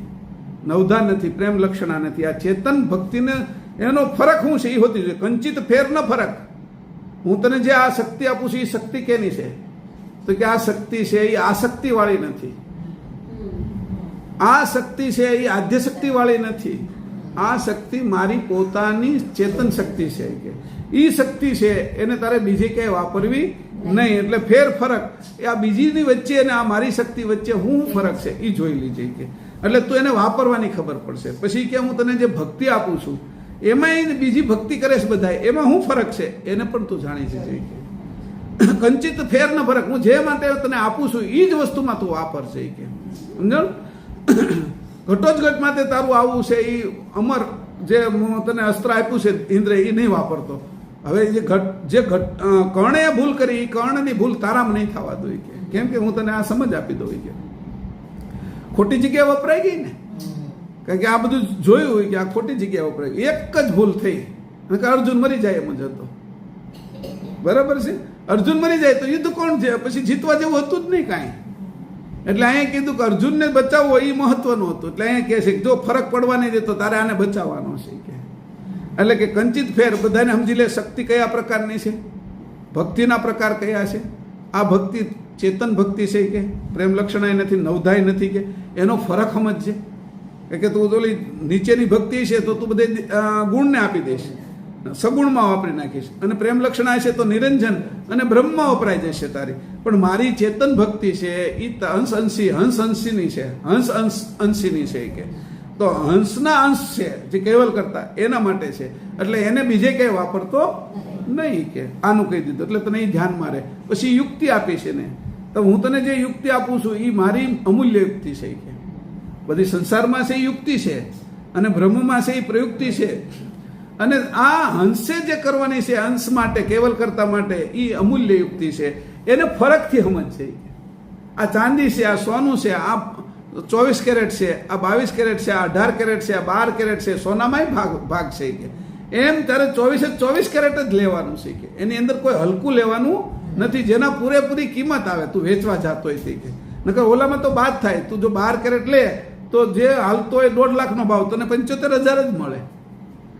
નવધા નથી, પ્રેમ લક્ષણા નથી. આ ચેતન ભક્તિને એનો ફરક શું છે એ હોતી છે. કંચિત ફેર ન ફરક. હું તને જે આ શક્તિ આપું છું એ શક્તિ કેની છે? તો કે આ શક્તિ છે એ આસક્તિ વાળી નથી, આ શક્તિ છે એ આદ્ય શક્તિ વાળી નથી, આ શક્તિ મારી પોતાની ચેતન શક્તિ છે. કે એ શક્તિ છે એને તારે બીજે ક્યાંય વાપરવી નહીં. એટલે ફેર ફરક એ આ બીજીની વચ્ચે અને આ મારી શક્તિ વચ્ચે શું ફરક છે એ જોઈ લીજે. કે એટલે તું એને વાપરવાની ખબર પડશે. પછી કે હું તને જે ભક્તિ આપું છું એમાં બીજી ભક્તિ કરે છે બધા, એમાં શું ફરક છે એને પણ તું જાણી જજે. કંચિત ફેર ન ફરક, હું જે માટે તને આપું છું એ જ વસ્તુમાં તું વાપર છે. કે સમજો? ઘટોજગટ માટે તારું આવું છે એ અમર જે તને અસ્ત્ર આપ્યું છે ઇન્દ્ર, એ નહીં વાપરતો. હવે જે કર્ણે ભૂલ કરી એ કર્ણની ભૂલ તારામાં નહીં થવા દો. કે કેમ કે હું તને આ સમજ આપી દઉં. કે ખોટી જગ્યાએ વપરાઈ ગઈ ને, કારણ કે આ બધું જોયું હોય કે આ ખોટી જગ્યાએ વપરાય. એક જ ભૂલ થઈ કે અર્જુન મરી જાય એમ જ હતો. બરાબર છે? અર્જુન મરી જાય તો યુદ્ધ કોણ છે? પછી જીતવા જેવું હતું જ નહીં કાંઈ. એટલે અહીંયા કીધું કે અર્જુનને બચાવવો એ મહત્વનું હતું. એટલે અહીંયા કહે છે કે જો ફરક પડવા નહીં દેતો તારે આને બચાવવાનો છે. કે એટલે કે કંચિત ફેર બધાને સમજી લે. શક્તિ કયા પ્રકારની છે, ભક્તિના પ્રકાર કયા છે. આ ભક્તિ ચેતન ભક્તિ છે કે પ્રેમ લક્ષણાય નથી, નવધાય નથી. કે એનો ફરક સમજશે. કે તું ઓલી નીચેની ભક્તિ છે તો તું બધે ગુણને આપી દઈશ, સગુણમાં વાપરી નાખીશ, અને પ્રેમ લક્ષણાય છે તો નિરંજન અને બ્રહ્મમાં વપરાઈ જશે તારી. પણ મારી ચેતન ભક્તિ છે એ હંસ અંશીની છે, હંસ અંશીની છે. કે તો હંસના અંશ છે જે કેવલ કરતા એના માટે છે. એટલે એને બીજે ક્યાંય વાપરતો નહીં. કે આનું કહી દીધું એટલે તને એ ધ્યાનમાં રહે. પછી યુક્તિ આપી છે ને, તો હું તને જે યુક્તિ આપું છું એ મારી અમૂલ્ય યુક્તિ છે. કે બધી સંસારમાં છે એ યુક્તિ છે અને બ્રહ્મમાં છે એ પ્રયુક્તિ છે. અને આ હંસે જે કરવાની છે અંશ માટે, કેવલ કરતા માટે, એ અમૂલ્ય યુક્તિ છે. એને ફરકથી સમજ છે. આ ચાંદી છે, આ સોનું છે, આ 24 કેરેટ છે, આ 22 કેરેટ છે, આ 18 કેરેટ છે, આ 12 કેરેટ છે, સોનામાંય ભાગ છે. કે એમ તારે 24 કેરેટ જ લેવાનું છે. કે એની અંદર કોઈ હલકું લેવાનું નથી, જેના પૂરેપૂરી કિંમત આવે. તું વેચવા જતો હોય છે. કે નકર ઓલામાં તો બાદ થાય. તું જો 12 કેરેટ લે તો જે હાલતો હોય 1.5 લાખનો ભાવ તને 75,000 જ મળે.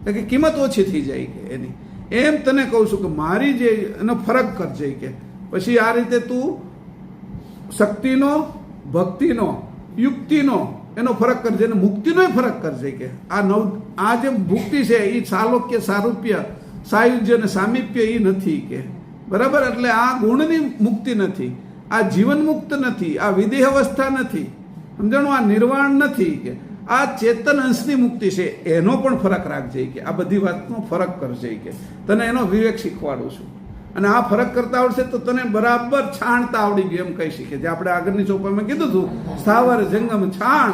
કે કિંમત ઓછી થઈ જાય. કે એની એમ તને કહું છું કે મારી જે એનો ફરક કરજે. કે પછી આ રીતે તું શક્તિનો, ભક્તિનો, યુક્તિનો એનો ફરક કરજે અને મુક્તિનો ફરક કરજે. કે આ જે મુક્તિ છે એ સાલોક્ય, સારૂપ્ય, સાયુજ્ય અને સામીપ્ય એ નથી. કે બરાબર? એટલે આ ગુણની મુક્તિ નથી, આ જીવન મુક્ત નથી, આ વિદેહ અવસ્થા નથી, સમજાણું? આ નિર્વાણ નથી. કે આ ચેતન અંશની મુક્તિ છે. એનો પણ ફરક રાખજે. કે આ બધી વાતનો ફરક કરજે. કે તને એનો વિવેક શીખવાડું છું. અને આ ફરક કરતા આવડશે તો તને બરાબર છાણતા આવડી ગયું એમ કહી શકીએ. જે આપણે આગળની ચોપામાં કીધું હતું, સ્થાવર જંગમ છાણ.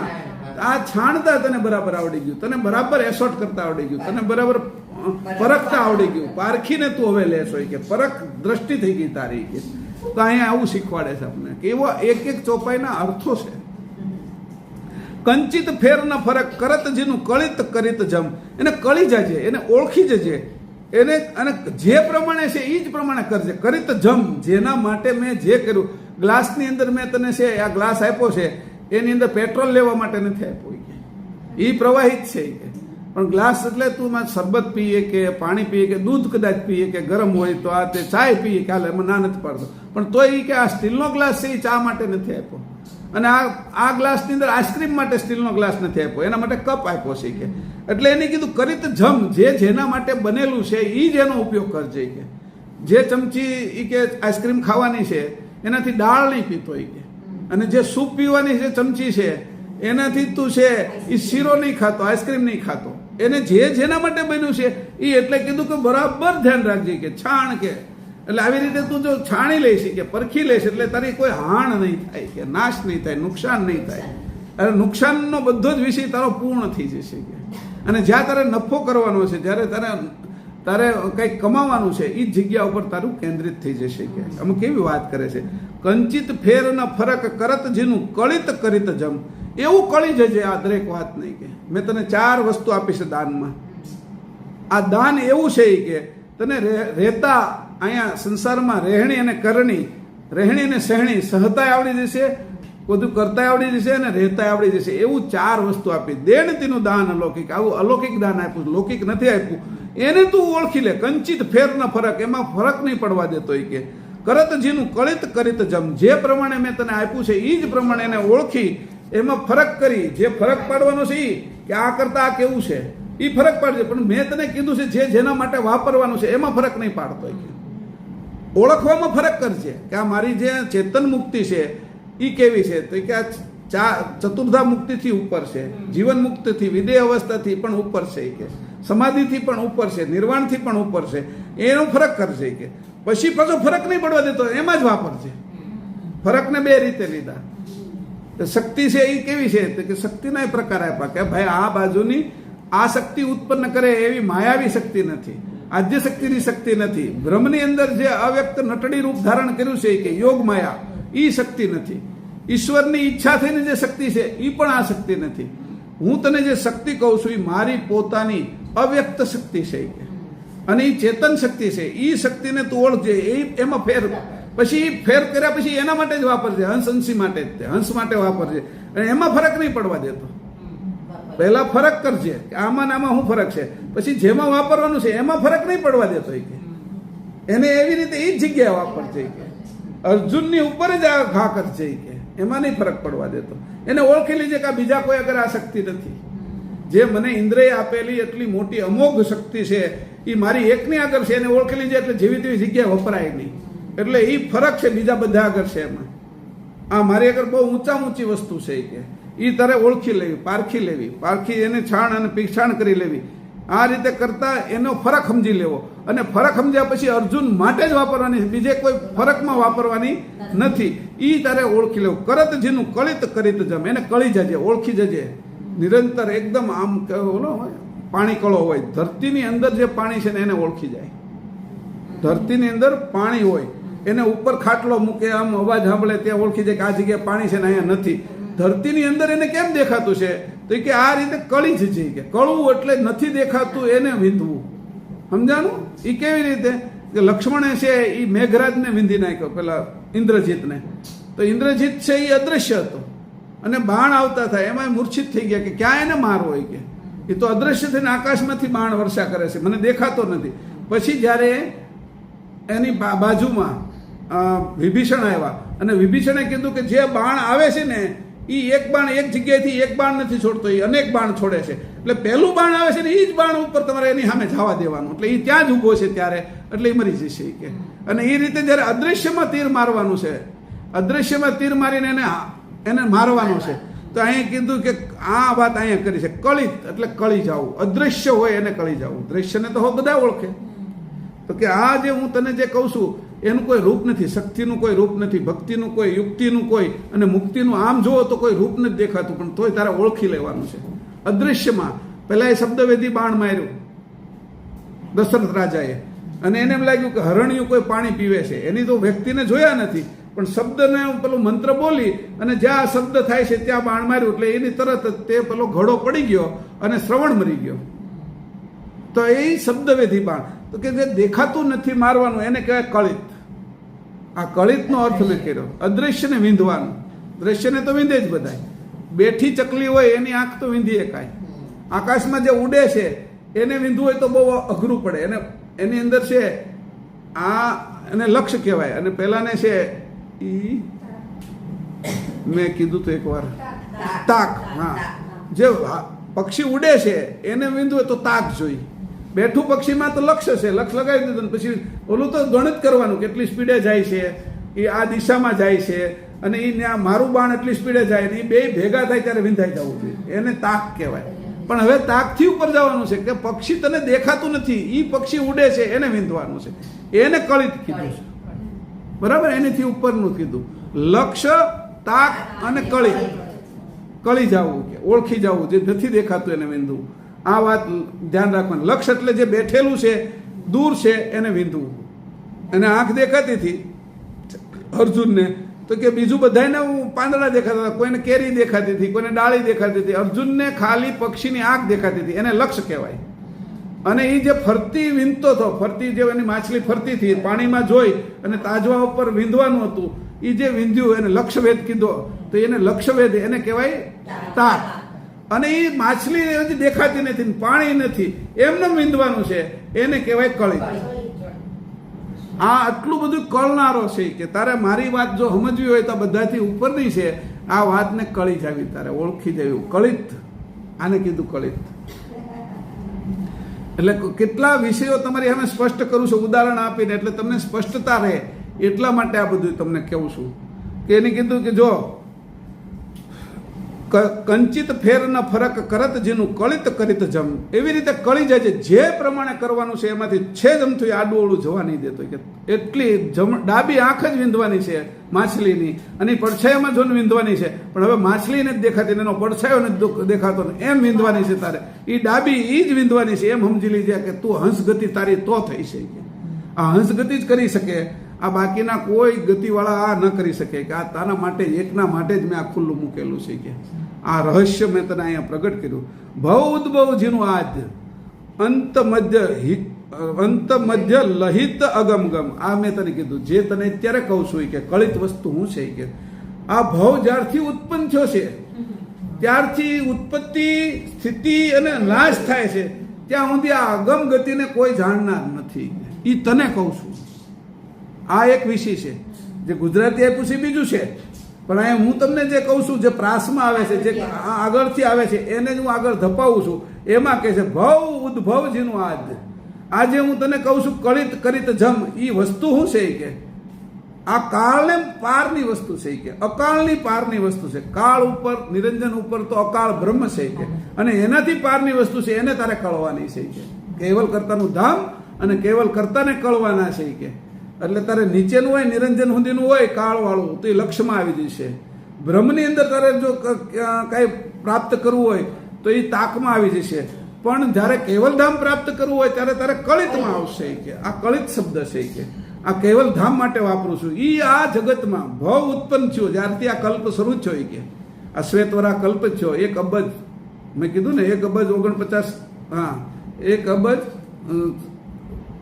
આ છાણતા તને બરાબર આવડી ગયું, તને બરાબર એસોટ કરતા આવડી ગયું, તને બરાબર પરખતા આવડી ગયું. પારખીને તું હવે લેશો. કે પરખ દ્રષ્ટિ થઈ ગઈ તારી. કે તો અહીંયા આવું શીખવાડે છે આપણને કે એવો એક ચોપાઈના અર્થો છે. કંચિત ફેર ન ફરક કરત જેનું કળિત કરીત જમ, એને કળી જજે, એને ઓળખી જજે, એને અને જે પ્રમાણે છે એ જ પ્રમાણે કરજે. કરીત જમ, જેના માટે મેં જે કર્યું. ગ્લાસની અંદર મેં તને છે આ ગ્લાસ આપ્યો છે, એની અંદર પેટ્રોલ લેવા માટે નથી આપ્યો. એ પ્રવાહિત છે. પણ ગ્લાસ એટલે તું શરબત પીએ કે પાણી પીએ કે દૂધ કદાચ પીએ કે ગરમ હોય તો આ તે ચાય પીએ કે હાલે એમાં ના નથી પાડતો, પણ તોય એ કે આ સ્ટીલનો ગ્લાસ છે એ ચા માટે નથી આપ્યો, અને આ ગ્લાસની અંદર આઈસ્ક્રીમ માટે સ્ટીલનો ગ્લાસ નથી આપ્યો, એના માટે કપ આપ્યો છે કે. એટલે એને કીધું કરીત જમ, જે જેના માટે બનેલું છે એ જ એનો ઉપયોગ કરજે કે. જે ચમચી એ કે આઈસ્ક્રીમ ખાવાની છે એનાથી દાળ નહીં પીતો એ કે, અને જે સૂપ પીવાની છે ચમચી છે એનાથી તું છે એ શીરો નહીં ખાતો, આઈસ્ક્રીમ નહીં ખાતો. એને જે જેના માટે બન્યું છે એ એટલે કીધું કે બરાબર ધ્યાન રાખજે કે છાણ કે. એટલે આવી રીતે તું જો છાણી લઈશ કે પરખી લઈશ એટલે તારી કોઈ હાણ નહીં થાય કે નાશ નહીં થાય, નુકસાન નહીં થાય. અને નુકસાનનો બધો જ વિષય તારો પૂર્ણ થઈ જશે કે. અને જ્યાં તારે નફો કરવાનો છે, જ્યારે તારે કંઈક કમાવાનું છે એ જગ્યા ઉપર તારું કેન્દ્રિત થઈ જશે કે. અમે કેવી વાત કરે છે, કંચિત ફેર ન ફરક કરત જેનું કળિત કરીત જમ. એવું કળી જજે આ દરેક વાત નહીં કે. મેં તને 4 વસ્તુ આપી છે દાનમાં. આ દાન એવું છે કે તને રહેતા અહીંયા સંસારમાં રહેણી અને કરણી, રહેણી અને સહેણી, સહતાય આવડી જશે, બધું કરતા આવડી જશે અને રહેતા આવડી જશે. એવું 4 વસ્તુ આપી. દેણતીનું દાન અલૌકિક, આવું અલૌકિક દાન આપ્યું, લૌકિક નથી આપ્યું. એને તું ઓળખી લે. કંચિત ફેર ન ફરક, એમાં ફરક નહીં પડવા દેતો એ કે. કરત જેનું કળિત કરીત જમ, જે પ્રમાણે મેં તને આપ્યું છે એ જ પ્રમાણે એને ઓળખી એમાં ફરક કરી. જે ફરક પાડવાનો છે એ કે આ કરતા આ કેવું છે એ ફરક પાડજે, પણ મેં તને કીધું છે જે જેના માટે વાપરવાનું છે એમાં ફરક નહીં પાડતો. ઓળખવામાં ફરક કરજે કે આ મારી જે ચેતન મુક્તિ છે એ કેવી છે, તો કે આ ચતુર્ધા મુક્તિથી ઉપર છે, જીવન મુક્તિથી, વિદેહ અવસ્થાથી પણ ઉપર છે કે, સમાધિથી પણ ઉપર છે, નિર્વાણથી પણ ઉપર છે. એનો ફરક કરજે કે. પછી પાછો ફરક નહીં પડવા દેતો, એમાં જ વાપરજે. ફરકને 2 રીતે લીધા. શક્તિ છે એ કેવી છે, તો કે શક્તિના એ પ્રકાર આપ્યા કે ભાઈ આ બાજુની આ શક્તિ ઉત્પન્ન કરે એવી માયાવી શક્તિ નથી, આદ્ય શક્તિની શક્તિ નથી. બ્રહ્મની અંદર જે અવ્યક્ત નટડી રૂપ ધારણ કર્યું છે કે યોગ માયા, એ શક્તિ નથી. ઈશ્વરની ઈચ્છા થઈને જે શક્તિ છે એ પણ આ શક્તિ નથી. હું તને જે શક્તિ કહું છું એ મારી પોતાની અવ્યક્ત શક્તિ છે કે, અને એ ચેતન શક્તિ છે. એ શક્તિને તું ઓળખજે. એમાં ફેર પછી ફેર કર્યા પછી એના માટે જ વાપરજે, હંસ માટે જ, હંસ માટે વાપરજે. અને એમાં ફરક નહીં પડવા દેતો. પહેલા ફરક કરજે કે આમાં આમાં શું ફરક છે, પછી જેમાં વાપરવાનું છે એમાં ફરક નહીં પડવા દેતો કે. એને એવી રીતે એ જ જગ્યાએ વાપરજે કે. અર્જુનની ઉપર જ આ ઘા કરજે કે, એમાં નહીં ફરક પડવા દેતો. એને ઓળખી લીજે કે આ બીજા કોઈ આગળ આ શક્તિ નથી. જે મને ઇન્દ્રિય આપેલી એટલી મોટી અમોઘ શક્તિ છે એ મારી એકની આગળ છે, એને ઓળખી લીજે એટલે જેવી તેવી જગ્યાએ વપરાય નહીં. એટલે એ ફરક છે બીજા બધા આગળ છે એમાં. આ મારી આગળ બહુ ઊંચી વસ્તુ છે કે એ તારે ઓળખી લેવી, પારખી લેવી, પારખી એને છાણ અને પીછાણ કરી લેવી. આ રીતે કરતા એનો ફરક સમજી લેવો, અને ફરક સમજ્યા પછી અર્જુન માટે જ વાપરવાની, બીજે કોઈ ફરકમાં વાપરવાની નથી. એ તારે ઓળખી લેવું. કરત જેનું કળિત કરીત જમ, એને કળી જજે, ઓળખી જજે. નિરંતર એકદમ આમ ઓલો પાણી કળો હોય, ધરતીની અંદર જે પાણી છે ને એને ઓળખી જાય. ધરતીની અંદર પાણી હોય, એને ઉપર ખાટલો મૂકે, આમ અવાજ સાંભળે ત્યાં ઓળખી જાય કે આ જગ્યાએ પાણી છે ને અહીંયા નથી. ધરતીની અંદર એને કેમ દેખાતું છે, તો કે આ રીતે કળી જ છે કે. કળવું એટલે નથી દેખાતું એને વિંધવું. સમજાણું? એ કેવી રીતે કે લક્ષ્મણે છે એ મેઘરાજને વિંધી નાખ્યો, પેલા ઇન્દ્રજીતને. તો ઇન્દ્રજીત છે એ અદ્રશ્ય હતો, અને બાણ આવતા થાય એમાં મૂર્છિત થઈ ગયા કે ક્યાં એને મારવો હોય કે. એ તો અદ્રશ્ય થઈને આકાશમાંથી બાણ વર્ષા કરે છે, મને દેખાતો નથી. પછી જ્યારે એની બાજુમાં વિભીષણ આવ્યા અને વિભીષણે કીધું કે જે બાણ આવે છે ને એ એક બાણ એક જગ્યાએથી એક બાણ નથી છોડતો, એ અનેક બાણ છોડે છે. એટલે પહેલું બાણ આવે છે ને એ જ બાણ ઉપર તમારે એની સામે જવા દેવાનું, એટલે એ ત્યાં જ ઊભો છે ત્યારે, એટલે એ મરી જશે કે. અને એ રીતે જ્યારે અદૃશ્યમાં તીર મારવાનું છે, અદૃશ્યમાં તીર મારીને એને મારવાનું છે, તો અહીંયા કીધું કે આ વાત અહીંયા કરી છે. કળિત એટલે કળી જવું, અદૃશ્ય હોય એને કળી જવું. દ્રશ્યને તો બધા ઓળખે. તો કે આ જે હું તને જે કહું છું એનું કોઈ રૂપ નથી, શક્તિનું કોઈ રૂપ નથી, ભક્તિનું કોઈ, યુક્તિનું કોઈ, અને મુક્તિનું આમ જુઓ તો કોઈ રૂપ નથી દેખાતું, પણ તોય તારે ઓળખી લેવાનું છે. અદૃશ્યમાં પહેલા એ શબ્દવેદી બાણ માર્યું દશરથ રાજાએ, અને એને એમ લાગ્યું કે હરણિયું કોઈ પાણી પીવે છે. એની તો વ્યક્તિને જોયા નથી, પણ શબ્દને પેલો મંત્ર બોલી અને જ્યાં શબ્દ થાય છે ત્યાં બાણ માર્યું, એટલે એની તરત તે પેલો ઘડો પડી ગયો અને શ્રવણ મરી ગયો. તો એ શબ્દવેદી બાણ. તો કે જે દેખાતું નથી મારવાનું એને કહેવાય કળિત. આ કળિતનો અર્થ મેં કર્યો. અદૃશ્યને વિંધવાનું. દ્રશ્યને તો વિંધે જ બધાય. બેઠી ચકલી હોય એની આંખ તો વિંધી એકાય, આકાશમાં જે ઉડે છે એને વીંધવું હોય તો બહુ અઘરું પડે. એની અંદર છે આ એને લક્ષ્ય કહેવાય, અને પેલાને છે ઈ મેં કીધું તો એકવાર તાક. હા, જે પક્ષી ઉડે છે એને વીંધવું હોય તો તાક જોઈએ. બેઠું પક્ષીમાં તો લક્ષ્ય છે, લક્ષ્ય લગાવી દીધું, પછી ઓલું તો ગણિત કરવાનું કેટલી સ્પીડે જાય છે, એ આ દિશામાં જાય છે, અને એ મારું બાણ એટલી સ્પીડે જાય ને એ બે ભેગા થાય ત્યારે વિંધાઈ જવું જોઈએ, એને તાક કહેવાય. પણ હવે તાકથી ઉપર જવાનું છે કે પક્ષી તને દેખાતું નથી, એ પક્ષી ઉડે છે એને વિંધવાનું છે, એને કળિત કીધું છે. બરાબર, એનીથી ઉપરનું કીધું. લક્ષ્ય, તાક અને કળિત. કળી જવું કે ઓળખી જવું, જે નથી દેખાતું એને વિંધવું. આ વાત ધ્યાન રાખવાનું. લક્ષ્ય એટલે જે બેઠેલું છે, દૂર છે, એને વિંધવું. અને આંખ દેખાતી હતી અર્જુનને તો કે બીજું બધાને પાંદડા દેખાતા હતા, કોઈને કેરી દેખાતી હતી, કોઈને ડાળી દેખાતી હતી, અર્જુનને ખાલી પક્ષીની આંખ દેખાતી હતી, એને લક્ષ્ય કહેવાય. અને એ જે ફરતી વીંધતો હતો, ફરતી જે એની માછલી ફરતી હતી પાણીમાં જોઈ અને તાજવા ઉપર વીંધવાનું હતું, એ જે વીંધ્યું એને લક્ષ્યવેદ કીધો. તો એને લક્ષ્યવેદ એને કહેવાય તાક. અને એ માછલી હજી દેખાતી નથી, પાણી નથી, એમને વીંધવાનું છે, એને કહેવાય કળી. આ આટલું બધું કળનારો છે કે તારે મારી વાત જો સમજવી હોય તો બધાથી ઉપરની છે, આ વાતને કળી જાવી, તારે ઓળખી જવું. કળિત, આને કીધું કળિત. એટલે કેટલા વિષયો તમારી સામે સ્પષ્ટ કરું છું ઉદાહરણ આપીને, એટલે તમને સ્પષ્ટતા રહે એટલા માટે આ બધું તમને કહું છું. કે એને કીધું કે જો કંચિત ફેર ન ફરક કરત જેનું કળિત કરીત જમ, એવી રીતે કળી જાય છે. જે પ્રમાણે કરવાનું છે એમાંથી છે જમતું આડું ઓળું જવા નહીં દેતો. કે એટલી ડાબી આંખ જ વિંધવાની છે માછલીની, અને પડછાયામાં જોઈને વિંધવાની છે. પણ હવે માછલીને જ દેખાતી, એનો પડછાયો નથી દેખાતો, એમ વિંધવાની છે તારે. એ ડાબી એ જ વિંધવાની છે, એમ સમજી લીધે કે તું હંસગતિ તારી તો થઈ છે. આ હંસગતિ જ કરી શકે, આ બાકીના કોઈ ગતિવાળા આ ન કરી શકે. કે આ તારા માટે એકના માટે જ મેં આ ખુલ્લું મૂકેલું છે. કે આ રહસ્ય મેં તને અહીંયા પ્રગટ કર્યું. ભવ ઉદ્ભવ જેનું આદ અંત મધ્ય લહિત અગમગમ. આ મેં તને કીધું, જે તને અત્યારે કહું છું કે કળિત વસ્તુ હું છે. કે આ ભવ જ્યારથી ઉત્પન્ન થયો છે ત્યારથી ઉત્પત્તિ, સ્થિતિ અને નાશ થાય છે ત્યાં સુધી આ અગમ ગતિને કોઈ જાણનાર નથી. એ તને કહું છું. આ એક વિષય છે. જે ગુજરાતી આપ્યું છે બીજું છે, પણ અહીંયા હું તમને જે કહું છું, જે પ્રાસમાં આવે છે, જે આગળથી આવે છે, એને જ હું આગળ ધપાવું છું. એમાં કહે છે ભવ ઉદ્ભવ જેનું આદ. આજે હું તને કહું છું કળિત કરીત જમ, એ વસ્તુ શું છે? કે આ કાળને પારની વસ્તુ છે. કે અકાળની પારની વસ્તુ છે. કાળ ઉપર, નિરંજન ઉપર તો અકાળ બ્રહ્મ છે. કે અને એનાથી પારની વસ્તુ છે, એને તારે કળવાની છે. કે કેવલ કર્તાનું ધામ અને કેવલ કર્તાને કળવાના છે. કે એટલે તારે નીચેનું હોય, નિરંજન સુધીનું હોય કાળવાળું, તો એ લક્ષ્યમાં આવી જશે. બ્રહ્મની અંદર તારે જો કાંઈ પ્રાપ્ત કરવું હોય તો એ તાકમાં આવી જશે. પણ જ્યારે કેવલધામ પ્રાપ્ત કરવું હોય ત્યારે તારે કળિતમાં આવશે. કે આ કળિત શબ્દ છે. કે આ કેવલધામ માટે વાપરું છું. એ આ જગતમાં ભવ ઉત્પન્ન થયો જ્યારથી આ કલ્પ શરૂ થયો. કે આ શ્વેતવરા કલ્પ થયો. 1 અબજ મેં કીધું ને, 1 અબજ 49, હા 1 અબજ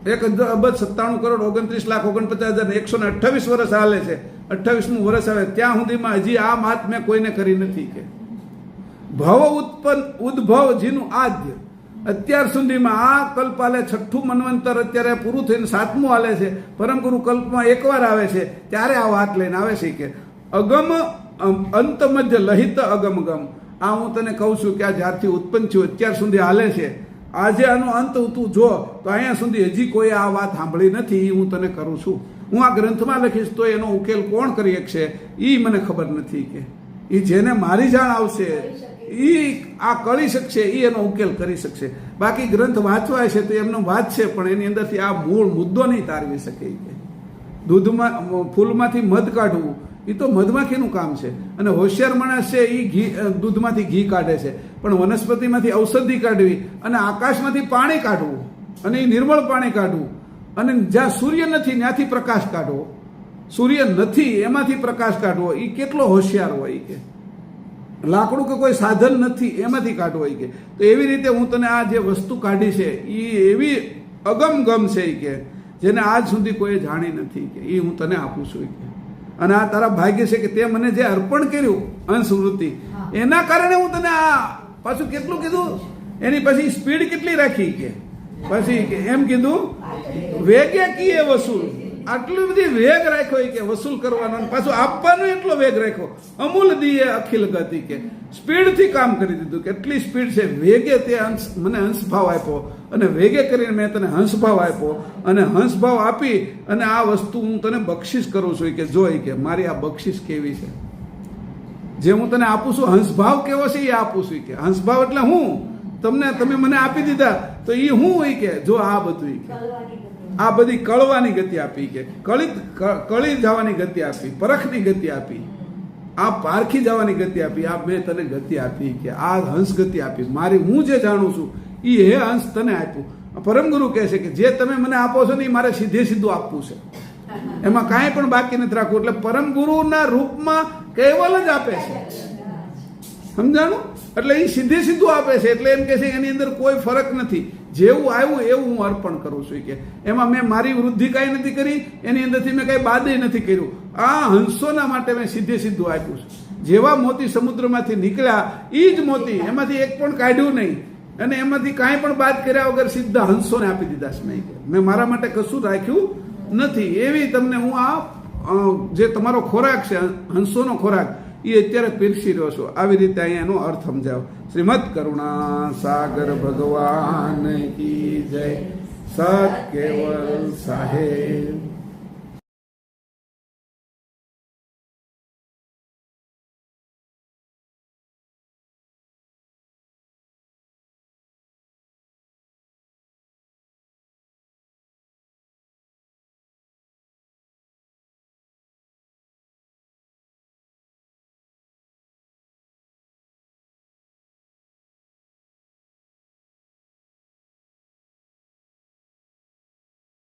1,97,29,49,128 વર્ષ હાલે છે. 28મું વર્ષ આવે ત્યાં સુધીમાં હજી આ વાત મેં કોઈને કરી નથી. કે ભવ ઉદ્ભવ જેનું આદ્ય, અત્યાર સુધીમાં આ કલ્પ હાલે, 6ઠું મન્વંતર અત્યારે પૂરું થઈને 7મું હાલે છે. પરમ ગુરુ કલ્પમાં એકવાર આવે છે ત્યારે આ વાત લઈને આવે છે. કે અગમ અંત મધ્ય લહિત અગમગમ. આ હું તને કહું છું કે આ જ્યારથી ઉત્પન્ન થયું અત્યાર સુધી હાલે છે. આજે આનો અંત તું જો તો અહીંયા સુધી હજી કોઈ આ વાત સાંભળી નથી. હું તને કરું છું. હું આ ગ્રંથમાં લખીશ તો એનો ઉકેલ કોણ કરી શકશે એ મને ખબર નથી. કે એ જેને મારી જાણ આવશે એ આ કરી શકશે, એ એનો ઉકેલ કરી શકશે. બાકી ગ્રંથ વાંચવાય છે તો એમનો વાંચશે, પણ એની અંદરથી આ મૂળ મુદ્દો નહીં તારવી શકે. કે દૂધમાં ફૂલમાંથી મધ કાઢવું એ તો મધમાખીનું કામ છે. અને હોશિયાર માણસ છે એ ઘી, દૂધમાંથી ઘી કાઢે છે. પણ વનસ્પતિમાંથી ઔષધિ કાઢવી, અને આકાશમાંથી પાણી કાઢવું, અને એ નિર્મળ પાણી કાઢવું, અને જ્યાં સૂર્ય નથી ત્યાંથી પ્રકાશ કાઢવો, સૂર્ય નથી એમાંથી પ્રકાશ કાઢવો, એ કેટલો હોશિયાર હોય. કે લાકડું કે કોઈ સાધન નથી એમાંથી કાઢવો. કે તો એવી રીતે હું તને આ જે વસ્તુ કાઢી છે એ એવી અગમગમ છે કે જેને આજ સુધી કોઈ જાણી નથી. કે એ હું તને આપું છું. કે અને આ તારા ભાગ્ય છે કે તે મને જે અર્પણ કર્યું અંશવૃત્તિ, એના કારણે હું તને આ પાછું કેટલું કીધું એની પછી સ્પીડ કેટલી રાખી કે પછી કે એમ કીધું વેગે કીએ વસૂલ, આટલી બધી વેગ રાખ્યો કે વસૂલ કરવાનો, પાછું આપવાનો એટલો વેગ રાખ્યો. અમૂલ દીએ અખિલ ગતિ કે સ્પીડથી કામ કરી દીધું. કેટલી સ્પીડ છે, વેગે તે મને હંસભાવ આપ્યો અને વેગે કરીને મેં તને હંસભાવ આપ્યો અને હંસભાવ આપી અને આ વસ્તુ હું તને બક્ષિસ કરું છું કે જોઈ કે મારી આ બક્ષિસ કેવી છે, જે હું તને આપું છું હંસભાવ કેવો છે એ આપું છું કે હંસભાવ એટલે હું તમે મને આપી દીધા તો એ હું હોય કે જો આ બધું કે આ બધી કળવાની ગતિ આપી કે કળી જવાની ગતિ આપી, પરખની ગતિ આપી, આ પારખી જવાની ગતિ આપી, આ મેં તને ગતિ આપી કે આ હંસ ગતિ આપી મારી, હું જે જાણું છું એ હે હંસ તને આપ્યું. પરમ ગુરુ કહે છે કે જે તમે મને આપો છો ને એ મારે સીધે સીધું આપવું છે, એમાં કાંઈ પણ બાકી નથી રાખવું. એટલે પરમ ગુરુના રૂપમાં કેવલ જ આપે છે, સમજાણું? એટલે એ સીધે સીધું આપે છે. એટલે એમ કે છે એની અંદર કોઈ ફરક નથી, જેવું આવ્યું એવું હું અર્પણ કરું છું કે એમાં મેં મારી વૃદ્ધિ કાંઈ નથી કરી, એની અંદરથી મેં કાંઈ બાદે નથી કર્યું. આ હંસોના માટે મેં સીધે સીધું આપ્યું છે. જેવા મોતી સમુદ્રમાંથી નીકળ્યા એ જ મોતી, એમાંથી એક પણ કાઢ્યું નહીં અને એમાંથી કાંઈ પણ બાદ કર્યા વગર સીધા હંસોને આપી દીધા છે. મેં મારા માટે કશું રાખ્યું નથી. એવી તમને હું આ જે તમારો ખોરાક છે હંસોનો ખોરાક એ અત્યારે પીરસી રહ્યો છો. આવી રીતે અહીંયા એનો અર્થ સમજાવો. શ્રીમદ કરુણા સાગર ભગવાન કી જય. સત કેવલ સાહેબ.